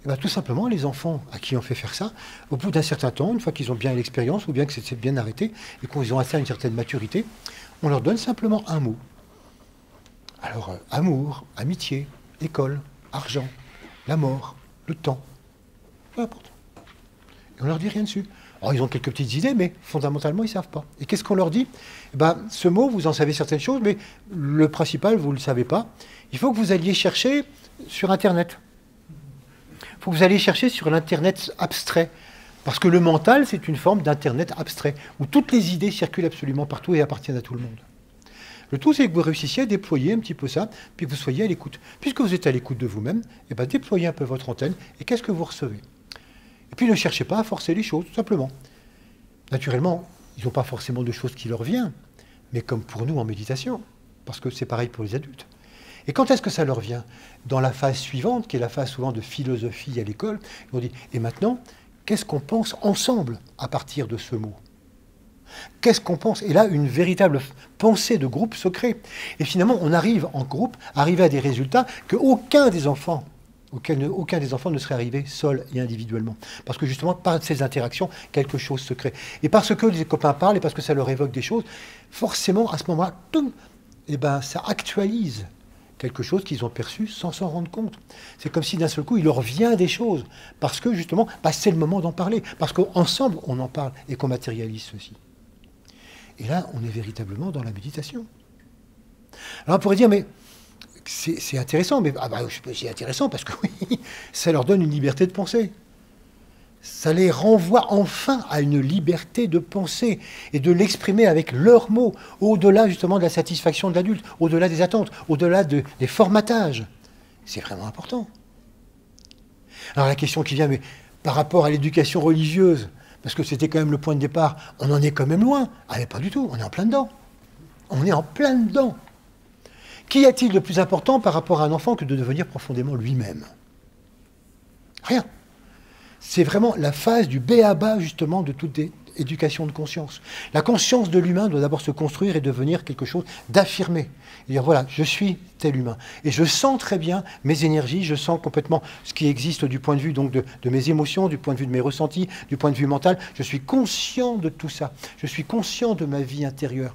A: Eh bien, tout simplement, les enfants à qui on fait faire ça, au bout d'un certain temps, une fois qu'ils ont bien l'expérience, ou bien que c'est bien arrêté, et qu'ils ont atteint une certaine maturité, on leur donne simplement un mot. Alors, amour, amitié, école, argent, la mort, le temps, peu importe. Et on leur dit rien dessus. Alors, ils ont quelques petites idées, mais fondamentalement, ils ne savent pas. Et qu'est-ce qu'on leur dit ? Eh bien, ce mot, vous en savez certaines choses, mais le principal, vous ne le savez pas. Il faut que vous alliez chercher sur Internet. Il faut que vous alliez chercher sur l'Internet abstrait. Parce que le mental, c'est une forme d'Internet abstrait, où toutes les idées circulent absolument partout et appartiennent à tout le monde. Le tout, c'est que vous réussissiez à déployer un petit peu ça, puis que vous soyez à l'écoute. Puisque vous êtes à l'écoute de vous-même, eh bien, déployez un peu votre antenne, et qu'est-ce que vous recevez ? Et puis ne cherchez pas à forcer les choses, tout simplement. Naturellement, ils n'ont pas forcément de choses qui leur viennent, mais comme pour nous en méditation, parce que c'est pareil pour les adultes. Et quand est-ce que ça leur vient ? Dans la phase suivante, qui est la phase souvent de philosophie à l'école, on dit, et maintenant, qu'est-ce qu'on pense ensemble à partir de ce mot ? Qu'est-ce qu'on pense ? Et là, une véritable pensée de groupe se crée. Et finalement, on arrive en groupe, arriver à des résultats qu'aucun des enfants ne serait arrivé seul et individuellement. Parce que justement, par ces interactions, quelque chose se crée. Et parce que les copains parlent et parce que ça leur évoque des choses, forcément, à ce moment-là, ça actualise quelque chose qu'ils ont perçu sans s'en rendre compte. C'est comme si d'un seul coup, il leur vient des choses. Parce que justement, c'est le moment d'en parler. Parce qu'ensemble, on en parle et qu'on matérialise ceci. Et là, on est véritablement dans la méditation. Alors on pourrait dire, mais c'est intéressant, mais c'est intéressant parce que oui, ça leur donne une liberté de penser. Ça les renvoie enfin à une liberté de penser et de l'exprimer avec leurs mots, au-delà justement de la satisfaction de l'adulte, au-delà des attentes, au-delà des formatages. C'est vraiment important. Alors la question qui vient, mais par rapport à l'éducation religieuse, parce que c'était quand même le point de départ, on en est quand même loin. Ah mais pas du tout, on est en plein dedans. On est en plein dedans. Qu'y a-t-il de plus important par rapport à un enfant que de devenir profondément lui-même? Rien. C'est vraiment la phase du b.a.-ba, justement, de toute éducation de conscience. La conscience de l'humain doit d'abord se construire et devenir quelque chose d'affirmé. Et dire, voilà, je suis tel humain. Et je sens très bien mes énergies, je sens complètement ce qui existe du point de vue donc, de mes émotions, du point de vue de mes ressentis, du point de vue mental. Je suis conscient de tout ça. Je suis conscient de ma vie intérieure.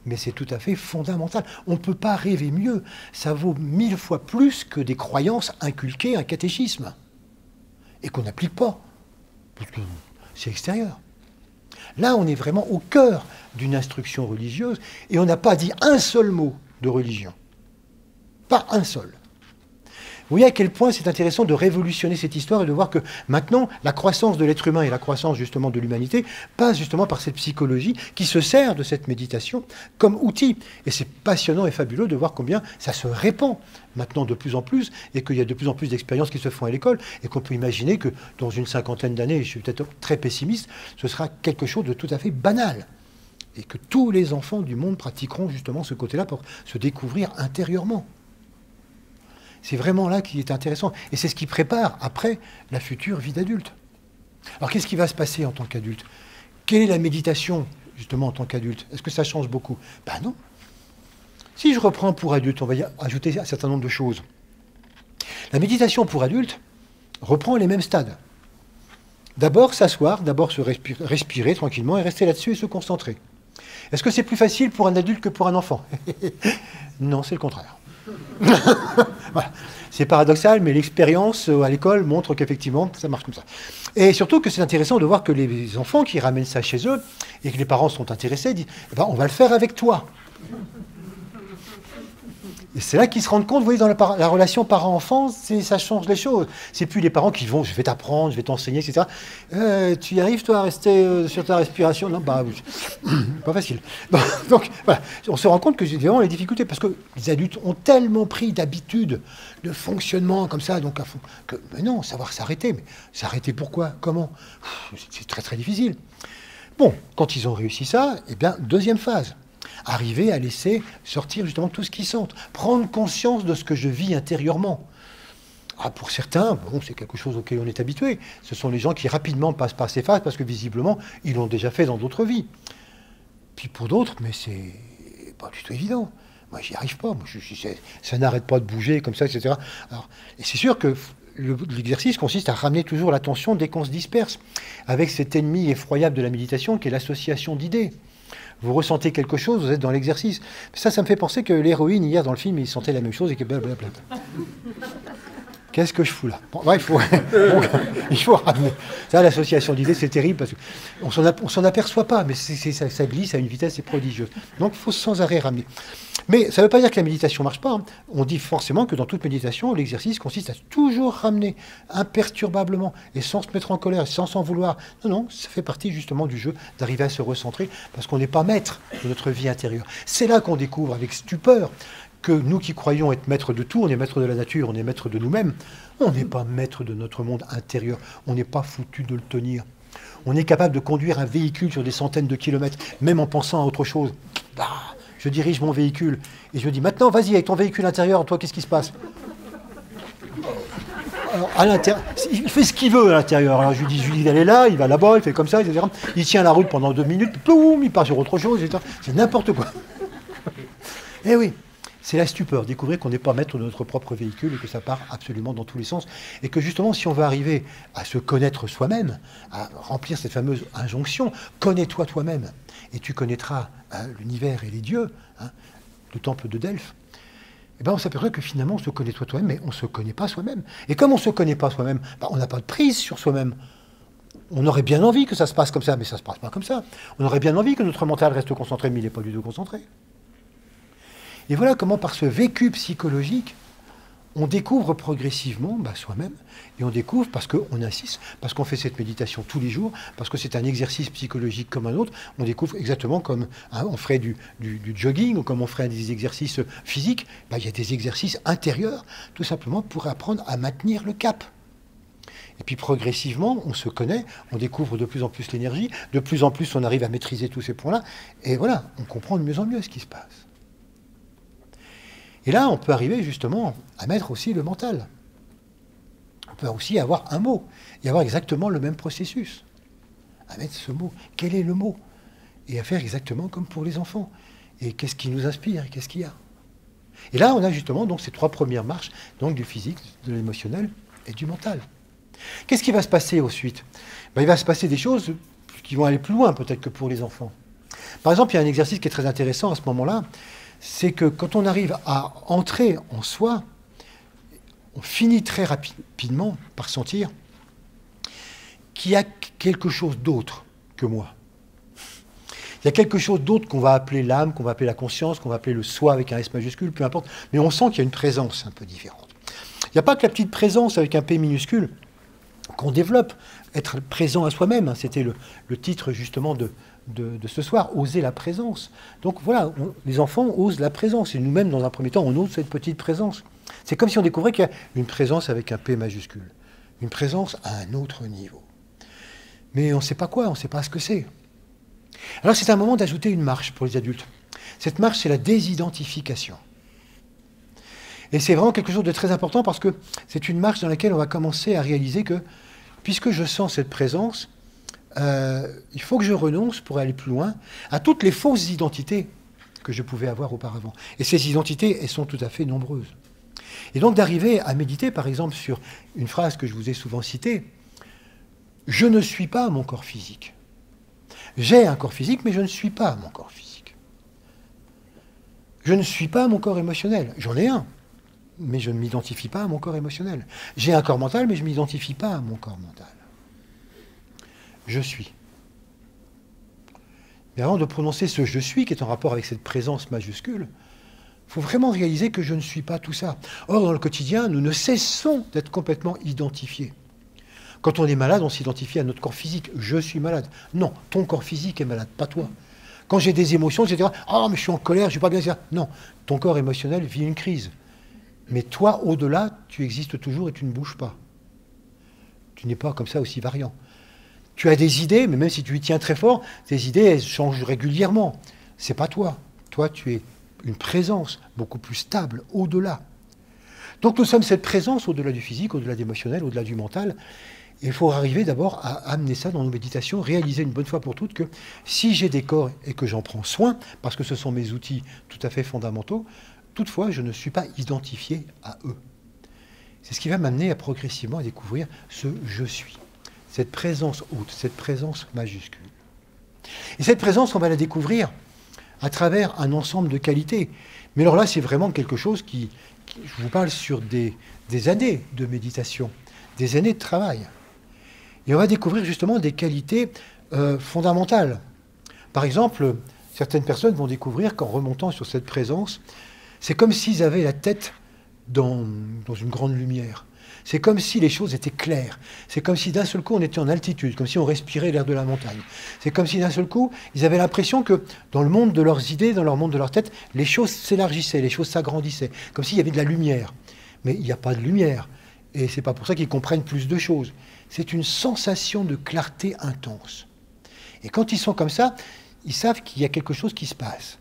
A: Mais c'est tout à fait fondamental. On ne peut pas rêver mieux. Ça vaut 1000 fois plus que des croyances inculquées, un catéchisme. Et qu'on n'applique pas. Parce que c'est extérieur. Là, on est vraiment au cœur d'une instruction religieuse et on n'a pas dit un seul mot de religion. Pas un seul. Vous voyez à quel point c'est intéressant de révolutionner cette histoire et de voir que maintenant, la croissance de l'être humain et la croissance justement de l'humanité passe justement par cette psychologie qui se sert de cette méditation comme outil. Et c'est passionnant et fabuleux de voir combien ça se répand maintenant de plus en plus et qu'il y a de plus en plus d'expériences qui se font à l'école et qu'on peut imaginer que dans une cinquantaine d'années, je suis peut-être très pessimiste, ce sera quelque chose de tout à fait banal. Et que tous les enfants du monde pratiqueront justement ce côté-là pour se découvrir intérieurement. C'est vraiment là qui est intéressant. Et c'est ce qui prépare, après, la future vie d'adulte. Alors, qu'est-ce qui va se passer en tant qu'adulte? Quelle est la méditation, justement, en tant qu'adulte? Est-ce que ça change beaucoup? Ben non. Si je reprends pour adulte, on va y ajouter un certain nombre de choses. La méditation pour adulte reprend les mêmes stades. D'abord s'asseoir, d'abord se respirer tranquillement et rester là-dessus et se concentrer. Est-ce que c'est plus facile pour un adulte que pour un enfant? Non, c'est le contraire. Voilà. C'est paradoxal, mais l'expérience à l'école montre qu'effectivement, ça marche comme ça. Et surtout que c'est intéressant de voir que les enfants qui ramènent ça chez eux, et que les parents sont intéressés, disent eh ben, on va le faire avec toi. Et c'est là qu'ils se rendent compte, vous voyez, dans la relation parent-enfant, ça change les choses. C'est plus les parents qui vont, je vais t'apprendre, je vais t'enseigner, etc. Tu y arrives, toi, à rester sur ta respiration? Non, bah, pas facile. Donc, voilà, on se rend compte que c'est vraiment les difficultés, parce que les adultes ont tellement pris d'habitude de fonctionnement comme ça, donc à fond, que, mais non, savoir s'arrêter. Mais s'arrêter pourquoi? Comment? C'est très, très difficile. Bon, quand ils ont réussi ça, eh bien, deuxième phase. Arriver à laisser sortir justement tout ce qu'ils sentent. Prendre conscience de ce que je vis intérieurement. Ah, pour certains, bon, c'est quelque chose auquel on est habitué. Ce sont les gens qui rapidement passent par ces phases parce que visiblement, ils l'ont déjà fait dans d'autres vies. Puis pour d'autres, mais c'est pas du tout évident. Moi, j'y arrive pas. Moi, ça n'arrête pas de bouger comme ça, etc. Alors, et c'est sûr que l'exercice consiste à ramener toujours l'attention dès qu'on se disperse, avec cet ennemi effroyable de la méditation qui est l'association d'idées. Vous ressentez quelque chose, vous êtes dans l'exercice. Ça me fait penser que l'héroïne, hier, dans le film, il sentait la même chose et que blablabla. Qu'est-ce que je fous là? Bon, ouais, il faut ramener. Ça, l'association d'idées, c'est terrible parce qu'on s'en aperçoit pas, mais ça glisse à une vitesse prodigieuse. Donc, il faut sans arrêt ramener. Mais ça ne veut pas dire que la méditation ne marche pas. Hein. On dit forcément que dans toute méditation, l'exercice consiste à toujours ramener imperturbablement et sans se mettre en colère, sans s'en vouloir. Non, non, ça fait partie justement du jeu d'arriver à se recentrer parce qu'on n'est pas maître de notre vie intérieure. C'est là qu'on découvre avec stupeur que nous qui croyons être maîtres de tout, on est maître de la nature, on est maître de nous-mêmes, on n'est pas maître de notre monde intérieur, on n'est pas foutu de le tenir. On est capable de conduire un véhicule sur des centaines de kilomètres, même en pensant à autre chose. Je dirige mon véhicule et je dis maintenant, vas-y, avec ton véhicule intérieur, toi, qu'est-ce qui se passe? Alors, à l'intérieur, il fait ce qu'il veut à l'intérieur. Alors je lui dis d'aller là, il va là-bas, il fait comme ça, etc. Il tient la route pendant 2 minutes, boum, il part sur autre chose, etc. C'est n'importe quoi. Eh oui. C'est la stupeur, découvrir qu'on n'est pas maître de notre propre véhicule et que ça part absolument dans tous les sens. Et que justement, si on veut arriver à se connaître soi-même, à remplir cette fameuse injonction, connais-toi toi-même, et tu connaîtras l'univers et les dieux, le temple de Delphes, eh ben on s'aperçoit que finalement, on se connaît toi-même, mais on ne se connaît pas soi-même. Et comme on ne se connaît pas soi-même, on n'a pas de prise sur soi-même. On aurait bien envie que ça se passe comme ça, mais ça ne se passe pas comme ça. On aurait bien envie que notre mental reste concentré, mais il n'est pas du tout concentré. Et voilà comment, par ce vécu psychologique, on découvre progressivement soi-même, et on découvre parce qu'on insiste, parce qu'on fait cette méditation tous les jours, parce que c'est un exercice psychologique comme un autre, on découvre exactement comme on ferait du jogging, ou comme on ferait des exercices physiques, il y a des exercices intérieurs, tout simplement pour apprendre à maintenir le cap. Et puis progressivement, on se connaît, on découvre de plus en plus l'énergie, de plus en plus on arrive à maîtriser tous ces points-là, et voilà, on comprend de mieux en mieux ce qui se passe. Et là, on peut arriver justement à mettre aussi le mental. On peut aussi avoir un mot, et avoir exactement le même processus. À mettre ce mot. Quel est le mot? Et à faire exactement comme pour les enfants. Et qu'est-ce qui nous inspire? Qu'est-ce qu'il y a? Et là, on a justement donc ces 3 premières marches, donc du physique, de l'émotionnel et du mental. Qu'est-ce qui va se passer ensuite? Il va se passer des choses qui vont aller plus loin peut-être que pour les enfants. Par exemple, il y a un exercice qui est très intéressant à ce moment-là, c'est que quand on arrive à entrer en soi, on finit très rapidement par sentir qu'il y a quelque chose d'autre que moi. Il y a quelque chose d'autre qu'on va appeler l'âme, qu'on va appeler la conscience, qu'on va appeler le soi avec un S majuscule, peu importe. Mais on sent qu'il y a une présence un peu différente. Il n'y a pas que la petite présence avec un P minuscule qu'on développe, être présent à soi-même. C'était le titre justement de ce soir, oser la présence. Donc voilà, les enfants osent la présence. Et nous-mêmes, dans un premier temps, on ose cette petite présence. C'est comme si on découvrait qu'il y a une présence avec un P majuscule. Une présence à un autre niveau. Mais on ne sait pas quoi, on ne sait pas ce que c'est. Alors c'est un moment d'ajouter une marche pour les adultes. Cette marche, c'est la désidentification. Et c'est vraiment quelque chose de très important parce que c'est une marche dans laquelle on va commencer à réaliser que, puisque je sens cette présence, il faut que je renonce pour aller plus loin à toutes les fausses identités que je pouvais avoir auparavant. Et ces identités, elles sont tout à fait nombreuses. Et donc d'arriver à méditer, par exemple, sur une phrase que je vous ai souvent citée, « Je ne suis pas mon corps physique ». J'ai un corps physique, mais je ne suis pas mon corps physique. Je ne suis pas mon corps émotionnel. J'en ai un, mais je ne m'identifie pas à mon corps émotionnel. J'ai un corps mental, mais je ne m'identifie pas à mon corps mental. Je suis. Mais avant de prononcer ce « je suis » qui est en rapport avec cette présence majuscule, il faut vraiment réaliser que je ne suis pas tout ça. Or, dans le quotidien, nous ne cessons d'être complètement identifiés. Quand on est malade, on s'identifie à notre corps physique. Je suis malade. Non, ton corps physique est malade, pas toi. Quand j'ai des émotions, je vais dire « Ah, mais je suis en colère, je ne suis pas bien ça. » Non, ton corps émotionnel vit une crise. Mais toi, au-delà, tu existes toujours et tu ne bouges pas. Tu n'es pas comme ça aussi variant. Tu as des idées, mais même si tu y tiens très fort, tes idées, elles changent régulièrement. C'est pas toi. Toi, tu es une présence beaucoup plus stable, au-delà. Donc nous sommes cette présence au-delà du physique, au-delà de l'émotionnel, au-delà du mental. Et il faut arriver d'abord à amener ça dans nos méditations, réaliser une bonne fois pour toutes que si j'ai des corps et que j'en prends soin, parce que ce sont mes outils tout à fait fondamentaux, toutefois, je ne suis pas identifié à eux. C'est ce qui va m'amener à progressivement à découvrir ce « je suis », cette présence haute, cette présence majuscule. Et cette présence, on va la découvrir à travers un ensemble de qualités. Mais alors là, c'est vraiment quelque chose je vous parle sur des années de méditation, des années de travail. Et on va découvrir justement des qualités fondamentales. Par exemple, certaines personnes vont découvrir qu'en remontant sur cette présence, c'est comme s'ils avaient la tête dans une grande lumière. C'est comme si les choses étaient claires. C'est comme si d'un seul coup on était en altitude, comme si on respirait l'air de la montagne. C'est comme si d'un seul coup ils avaient l'impression que dans le monde de leurs idées, dans le monde de leur tête, les choses s'élargissaient, les choses s'agrandissaient, comme s'il y avait de la lumière. Mais il n'y a pas de lumière. Et c'est pas pour ça qu'ils comprennent plus de choses. C'est une sensation de clarté intense. Et quand ils sont comme ça, ils savent qu'il y a quelque chose qui se passe.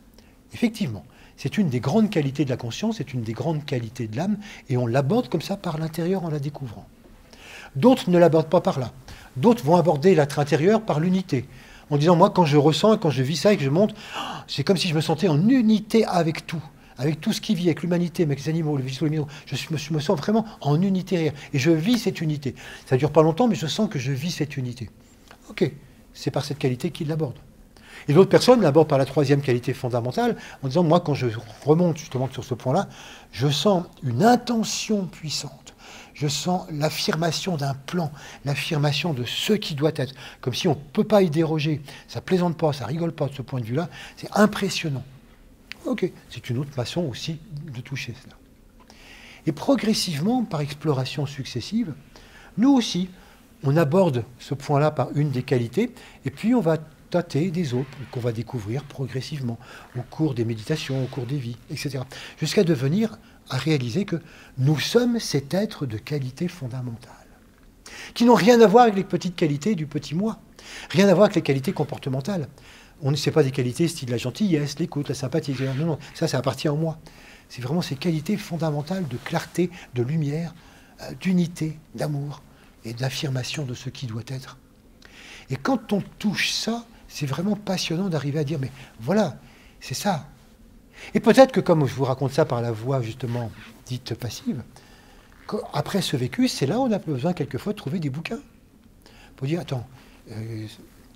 A: Effectivement, c'est une des grandes qualités de la conscience, c'est une des grandes qualités de l'âme, et on l'aborde comme ça par l'intérieur en la découvrant. D'autres ne l'abordent pas par là. D'autres vont aborder l'être intérieur par l'unité. En disant, moi, quand je ressens et quand je vis ça et que je monte, c'est comme si je me sentais en unité avec tout ce qui vit, avec l'humanité, avec les animaux, les végétaux, les minéraux. Je me sens vraiment en unité. Et je vis cette unité. Ça ne dure pas longtemps, mais je sens que je vis cette unité. Ok, c'est par cette qualité qu'il l'aborde. Et d'autres personnes l'abordent par la troisième qualité fondamentale, en disant, moi, quand je remonte justement sur ce point-là, je sens une intention puissante. Je sens l'affirmation d'un plan, l'affirmation de ce qui doit être, comme si on ne peut pas y déroger. Ça ne plaisante pas, ça ne rigole pas de ce point de vue-là. C'est impressionnant. Ok, c'est une autre façon aussi de toucher cela. Et progressivement, par exploration successive, nous aussi, on aborde ce point-là par une des qualités, et puis on va tâter des autres qu'on va découvrir progressivement au cours des méditations, au cours des vies, etc. Jusqu'à devenir à réaliser que nous sommes cet être de qualité fondamentale. qui n'ont rien à voir avec les petites qualités du petit moi, rien à voir avec les qualités comportementales. On ne sait pas des qualités style la gentillesse, l'écoute, la sympathie. Non, non, ça appartient en moi. C'est vraiment ces qualités fondamentales de clarté, de lumière, d'unité, d'amour et d'affirmation de ce qui doit être. Et quand on touche ça, c'est vraiment passionnant d'arriver à dire, mais voilà, c'est ça. Et peut-être que comme je vous raconte ça par la voix justement dite passive, après ce vécu, c'est là où on a besoin quelquefois de trouver des bouquins. Pour dire, attends,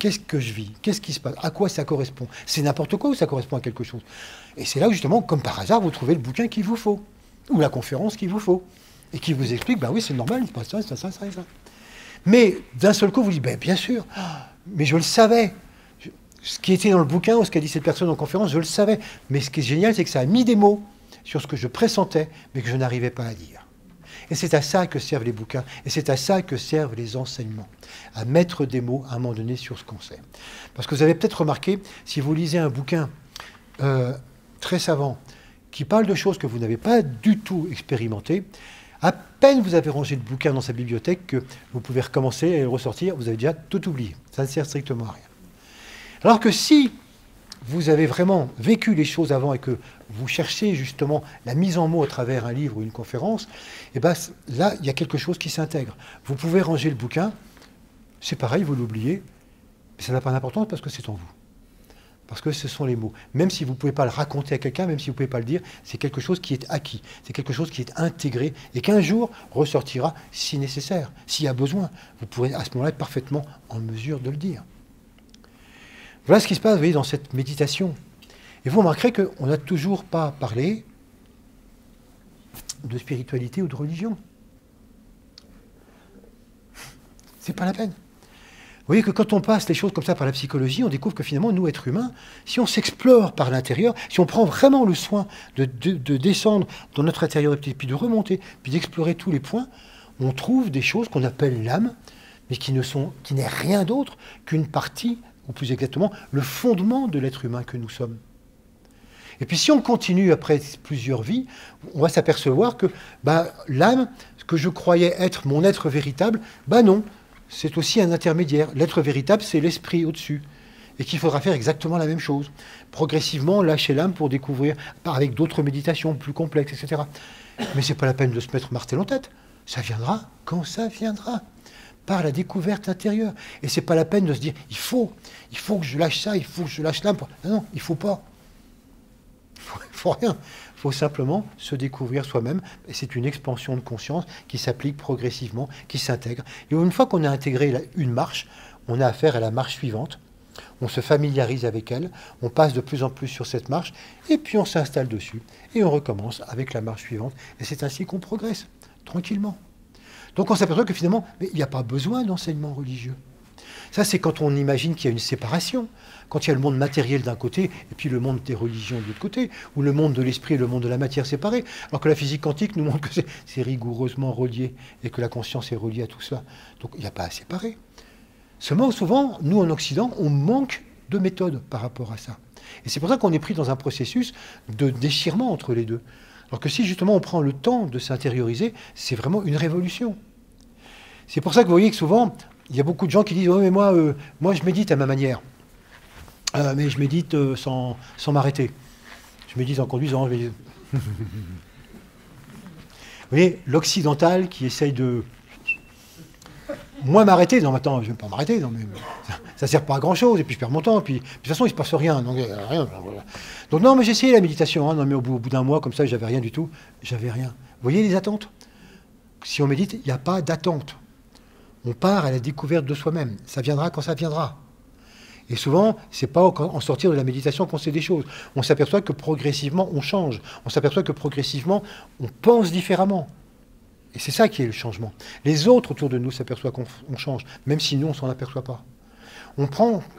A: qu'est-ce que je vis? Qu'est-ce qui se passe? À quoi ça correspond? C'est n'importe quoi ou ça correspond à quelque chose? Et c'est là où justement, comme par hasard, vous trouvez le bouquin qu'il vous faut. Ou la conférence qu'il vous faut. Et qui vous explique, ben oui, c'est normal, il se passe ça, ça, ça, ça, ça. Mais d'un seul coup, vous dites, ben bien sûr, mais je le savais. Ce qui était dans le bouquin ou ce qu'a dit cette personne en conférence, je le savais. Mais ce qui est génial, c'est que ça a mis des mots sur ce que je pressentais, mais que je n'arrivais pas à dire. Et c'est à ça que servent les bouquins, et c'est à ça que servent les enseignements, à mettre des mots à un moment donné sur ce qu'on sait. Parce que vous avez peut-être remarqué, si vous lisez un bouquin très savant, qui parle de choses que vous n'avez pas du tout expérimentées, à peine vous avez rangé le bouquin dans sa bibliothèque que vous pouvez recommencer et le ressortir, vous avez déjà tout oublié. Ça ne sert strictement à rien. Alors que si vous avez vraiment vécu les choses avant et que vous cherchez justement la mise en mots à travers un livre ou une conférence, et ben là, il y a quelque chose qui s'intègre. Vous pouvez ranger le bouquin, c'est pareil, vous l'oubliez, mais ça n'a pas d'importance parce que c'est en vous. Parce que ce sont les mots. Même si vous ne pouvez pas le raconter à quelqu'un, même si vous ne pouvez pas le dire, c'est quelque chose qui est acquis, c'est quelque chose qui est intégré et qu'un jour ressortira si nécessaire, s'il y a besoin. Vous pourrez à ce moment-là être parfaitement en mesure de le dire. Voilà ce qui se passe, vous voyez, dans cette méditation. Et vous remarquerez qu'on n'a toujours pas parlé de spiritualité ou de religion. C'est pas la peine. Vous voyez que quand on passe les choses comme ça par la psychologie, on découvre que finalement, nous, êtres humains, si on s'explore par l'intérieur, si on prend vraiment le soin de descendre dans notre intérieur, puis de remonter, puis d'explorer tous les points, on trouve des choses qu'on appelle l'âme, mais qui n'est rien d'autre qu'une partie, ou plus exactement, le fondement de l'être humain que nous sommes. Et puis si on continue après plusieurs vies, on va s'apercevoir que l'âme, ce que je croyais être mon être véritable, non, c'est aussi un intermédiaire. L'être véritable, c'est l'esprit au-dessus. Et qu'il faudra faire exactement la même chose. Progressivement, lâcher l'âme pour découvrir, avec d'autres méditations plus complexes, etc. Mais ce n'est pas la peine de se mettre martel en tête. Ça viendra quand ça viendra. Par la découverte intérieure. Et ce n'est pas la peine de se dire, il faut que je lâche ça, il faut que je lâche l'âme. Non, il ne faut pas. Il ne faut rien. Il faut simplement se découvrir soi-même. Et c'est une expansion de conscience qui s'applique progressivement, qui s'intègre. Et une fois qu'on a intégré une marche, on a affaire à la marche suivante. On se familiarise avec elle, on passe de plus en plus sur cette marche, et puis on s'installe dessus. Et on recommence avec la marche suivante. Et c'est ainsi qu'on progresse, tranquillement. Donc on s'aperçoit que finalement, il n'y a pas besoin d'enseignement religieux. Ça, c'est quand on imagine qu'il y a une séparation, quand il y a le monde matériel d'un côté et puis le monde des religions de l'autre côté, ou le monde de l'esprit et le monde de la matière séparés, alors que la physique quantique nous montre que c'est rigoureusement relié et que la conscience est reliée à tout cela. Donc il n'y a pas à séparer. Seulement, souvent, nous en Occident, on manque de méthode par rapport à ça. Et c'est pour ça qu'on est pris dans un processus de déchirement entre les deux. Alors que si justement on prend le temps de s'intérioriser, c'est vraiment une révolution. C'est pour ça que vous voyez que souvent, il y a beaucoup de gens qui disent « Oh mais moi je médite à ma manière. Mais je médite sans m'arrêter. Je médite en conduisant. » Vous voyez, l'occidental qui essaye de... Moi m'arrêter, non attends, je ne vais pas m'arrêter, non mais ça ne sert pas à grand chose, et puis je perds mon temps, puis de toute façon il ne se passe rien. Donc, donc non, mais j'ai essayé la méditation, non mais au bout d'un mois, comme ça, j'avais rien du tout, j'avais rien. Vous voyez les attentes? Si on médite, il n'y a pas d'attente. On part à la découverte de soi-même. Ça viendra quand ça viendra. Et souvent, ce n'est pas en sortir de la méditation qu'on sait des choses. On s'aperçoit que progressivement, on change. On s'aperçoit que progressivement, on pense différemment. Et c'est ça qui est le changement. Les autres autour de nous s'aperçoivent qu'on change, même si nous, on ne s'en aperçoit pas. On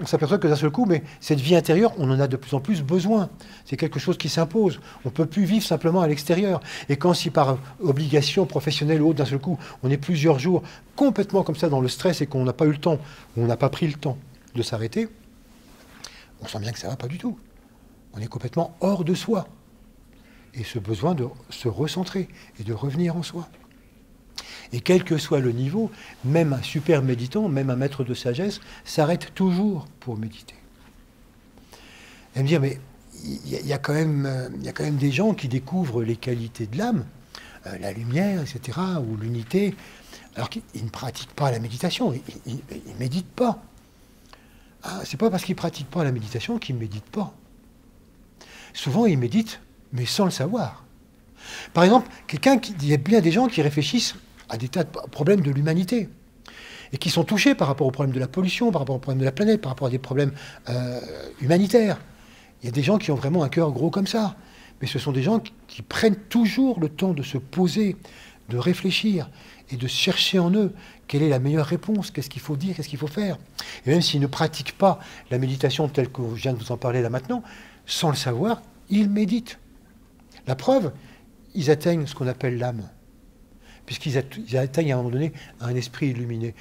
A: s'aperçoit que d'un seul coup, mais cette vie intérieure, on en a de plus en plus besoin. C'est quelque chose qui s'impose. On ne peut plus vivre simplement à l'extérieur. Et quand, si par obligation professionnelle ou autre, d'un seul coup, on est plusieurs jours complètement comme ça dans le stress et qu'on n'a pas eu le temps, ou on n'a pas pris le temps de s'arrêter, on sent bien que ça ne va pas du tout. On est complètement hors de soi. Et ce besoin de se recentrer et de revenir en soi. Et quel que soit le niveau, même un super méditant, même un maître de sagesse, s'arrête toujours pour méditer. Et me dire, mais il y a quand même des gens qui découvrent les qualités de l'âme, la lumière, etc., ou l'unité, alors qu'ils ne pratiquent pas la méditation, ils ne méditent pas. Ah, c'est pas parce qu'ils ne pratiquent pas la méditation qu'ils ne méditent pas. Souvent, ils méditent, mais sans le savoir. Par exemple, il y a bien des gens qui réfléchissent à des tas de problèmes de l'humanité et qui sont touchés par rapport aux problèmes de la pollution, par rapport aux problèmes de la planète, par rapport à des problèmes humanitaires. Il y a des gens qui ont vraiment un cœur gros comme ça. Mais ce sont des gens qui prennent toujours le temps de se poser, de réfléchir et de chercher en eux quelle est la meilleure réponse, qu'est-ce qu'il faut dire, qu'est-ce qu'il faut faire. Et même s'ils ne pratiquent pas la méditation telle que je viens de vous en parler là maintenant, sans le savoir, ils méditent. La preuve, ils atteignent ce qu'on appelle l'âme, puisqu'ils atteignent à un moment donné un esprit illuminé.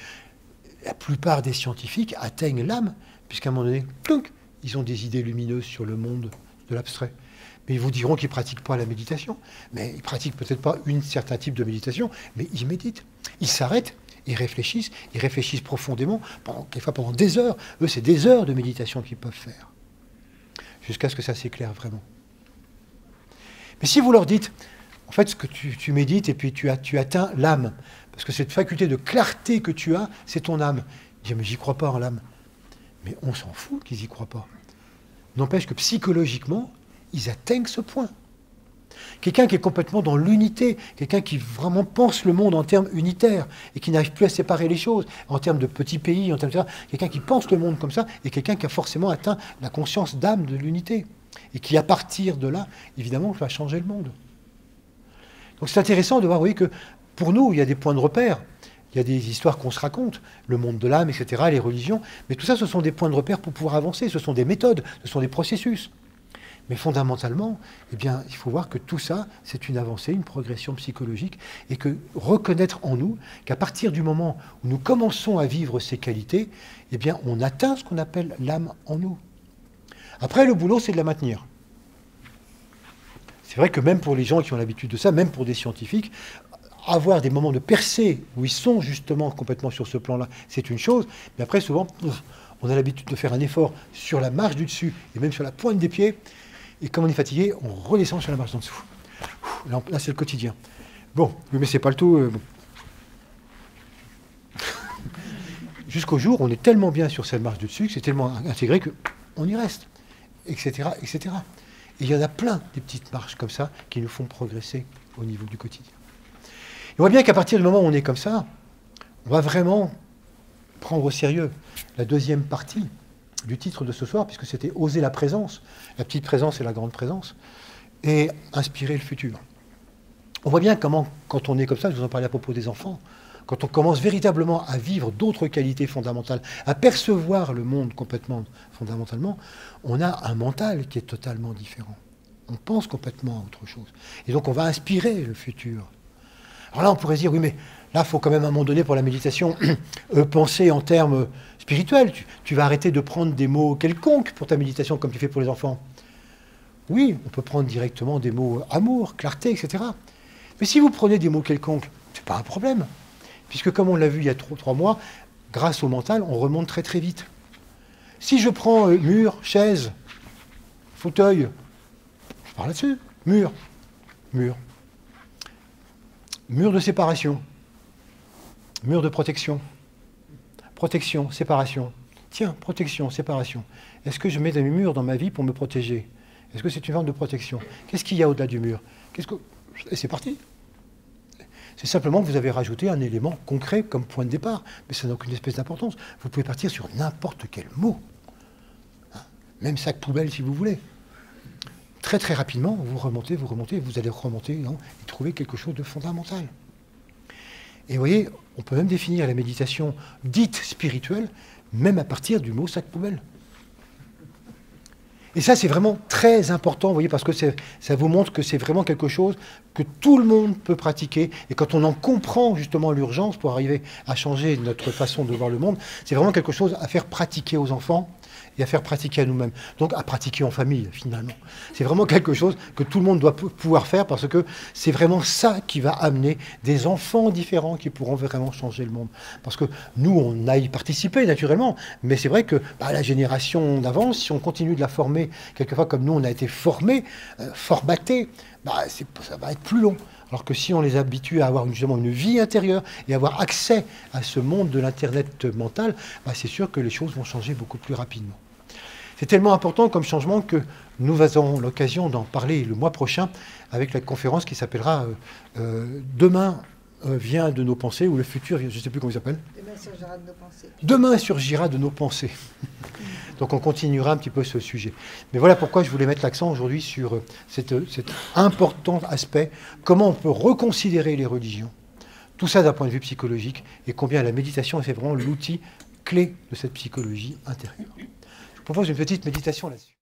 A: La plupart des scientifiques atteignent l'âme, puisqu'à un moment donné, plonk, ils ont des idées lumineuses sur le monde de l'abstrait. Mais ils vous diront qu'ils ne pratiquent pas la méditation. Mais ils ne pratiquent peut-être pas un certain type de méditation, mais ils méditent. Ils s'arrêtent, ils réfléchissent profondément, quelquefois pendant des heures. Eux, c'est des heures de méditation qu'ils peuvent faire, jusqu'à ce que ça s'éclaire vraiment. Mais si vous leur dites, en fait, ce que tu médites, et puis tu atteins l'âme, parce que cette faculté de clarté que tu as, c'est ton âme. Ils disent, mais j'y crois pas en l'âme. Mais on s'en fout qu'ils y croient pas. N'empêche que psychologiquement, ils atteignent ce point. Quelqu'un qui est complètement dans l'unité, quelqu'un qui vraiment pense le monde en termes unitaires et qui n'arrive plus à séparer les choses, en termes de petits pays, en termes de... quelqu'un qui pense le monde comme ça, et quelqu'un qui a forcément atteint la conscience d'âme de l'unité, et qui, à partir de là, évidemment, va changer le monde. Donc c'est intéressant de voir, vous voyez, que pour nous, il y a des points de repère, il y a des histoires qu'on se raconte, le monde de l'âme, etc., les religions, mais tout ça, ce sont des points de repère pour pouvoir avancer, ce sont des méthodes, ce sont des processus. Mais fondamentalement, eh bien, il faut voir que tout ça, c'est une avancée, une progression psychologique, et que reconnaître en nous qu'à partir du moment où nous commençons à vivre ces qualités, eh bien, on atteint ce qu'on appelle l'âme en nous. Après, le boulot, c'est de la maintenir. C'est vrai que même pour les gens qui ont l'habitude de ça, même pour des scientifiques, avoir des moments de percée où ils sont justement complètement sur ce plan-là, c'est une chose, mais après, souvent, on a l'habitude de faire un effort sur la marche du dessus, et même sur la pointe des pieds, et comme on est fatigué, on redescend sur la marche d'en dessous. Là, c'est le quotidien. Bon, mais c'est pas le tout. Bon. Jusqu'au jour, on est tellement bien sur cette marche du dessus, que c'est tellement intégré qu'on y reste, etc., etc. Et il y en a plein des petites marches comme ça qui nous font progresser au niveau du quotidien. Et on voit bien qu'à partir du moment où on est comme ça, on va vraiment prendre au sérieux la deuxième partie du titre de ce soir, puisque c'était « Oser la présence », la petite présence et la grande présence, et inspirer le futur. On voit bien comment, quand on est comme ça, je vous en parlais à propos des enfants, quand on commence véritablement à vivre d'autres qualités fondamentales, à percevoir le monde complètement fondamentalement, on a un mental qui est totalement différent. On pense complètement à autre chose. Et donc on va inspirer le futur. Alors là, on pourrait se dire, oui, mais là, il faut quand même à un moment donné pour la méditation penser en termes spirituels. Tu vas arrêter de prendre des mots quelconques pour ta méditation comme tu fais pour les enfants. Oui, on peut prendre directement des mots amour, clarté, etc. Mais si vous prenez des mots quelconques, c'est pas un problème. Puisque comme on l'a vu il y a 3 mois, grâce au mental, on remonte très très vite. Si je prends mur, chaise, fauteuil, je parle là-dessus, mur. Mur de séparation. Mur de protection. Protection, séparation. Tiens, protection, séparation. Est-ce que je mets des murs dans ma vie pour me protéger? Est-ce que c'est une forme de protection? Qu'est-ce qu'il y a au-delà du mur? Et c'est parti. C'est simplement que vous avez rajouté un élément concret comme point de départ, mais ça n'a aucune espèce d'importance. Vous pouvez partir sur n'importe quel mot. Hein? Même sac poubelle si vous voulez. Très très rapidement, vous remontez, vous allez remonter et trouver quelque chose de fondamental. Et vous voyez, on peut même définir la méditation dite spirituelle, même à partir du mot sac poubelle. Et ça, c'est vraiment très important, vous voyez, parce que ça vous montre que c'est vraiment quelque chose que tout le monde peut pratiquer. Et quand on en comprend justement l'urgence pour arriver à changer notre façon de voir le monde, c'est vraiment quelque chose à faire pratiquer aux enfants et à faire pratiquer à nous-mêmes. Donc à pratiquer en famille, finalement. C'est vraiment quelque chose que tout le monde doit pouvoir faire parce que c'est vraiment ça qui va amener des enfants différents qui pourront vraiment changer le monde. Parce que nous, on a y participé naturellement, mais c'est vrai que la génération d'avant, si on continue de la former, quelquefois comme nous, on a été formés, formatés, ça va être plus long. Alors que si on les habitue à avoir justement une vie intérieure et avoir accès à ce monde de l'Internet mental, c'est sûr que les choses vont changer beaucoup plus rapidement. C'est tellement important comme changement que nous aurons l'occasion d'en parler le mois prochain avec la conférence qui s'appellera Demain vient de nos pensées, ou le futur, je ne sais plus comment il s'appelle.
B: Demain surgira de nos pensées.
A: Demain surgira de nos pensées. Donc on continuera un petit peu ce sujet. Mais voilà pourquoi je voulais mettre l'accent aujourd'hui sur cet important aspect, comment on peut reconsidérer les religions. Tout ça d'un point de vue psychologique, et combien la méditation est vraiment l'outil clé de cette psychologie intérieure. Je vous propose une petite méditation là-dessus.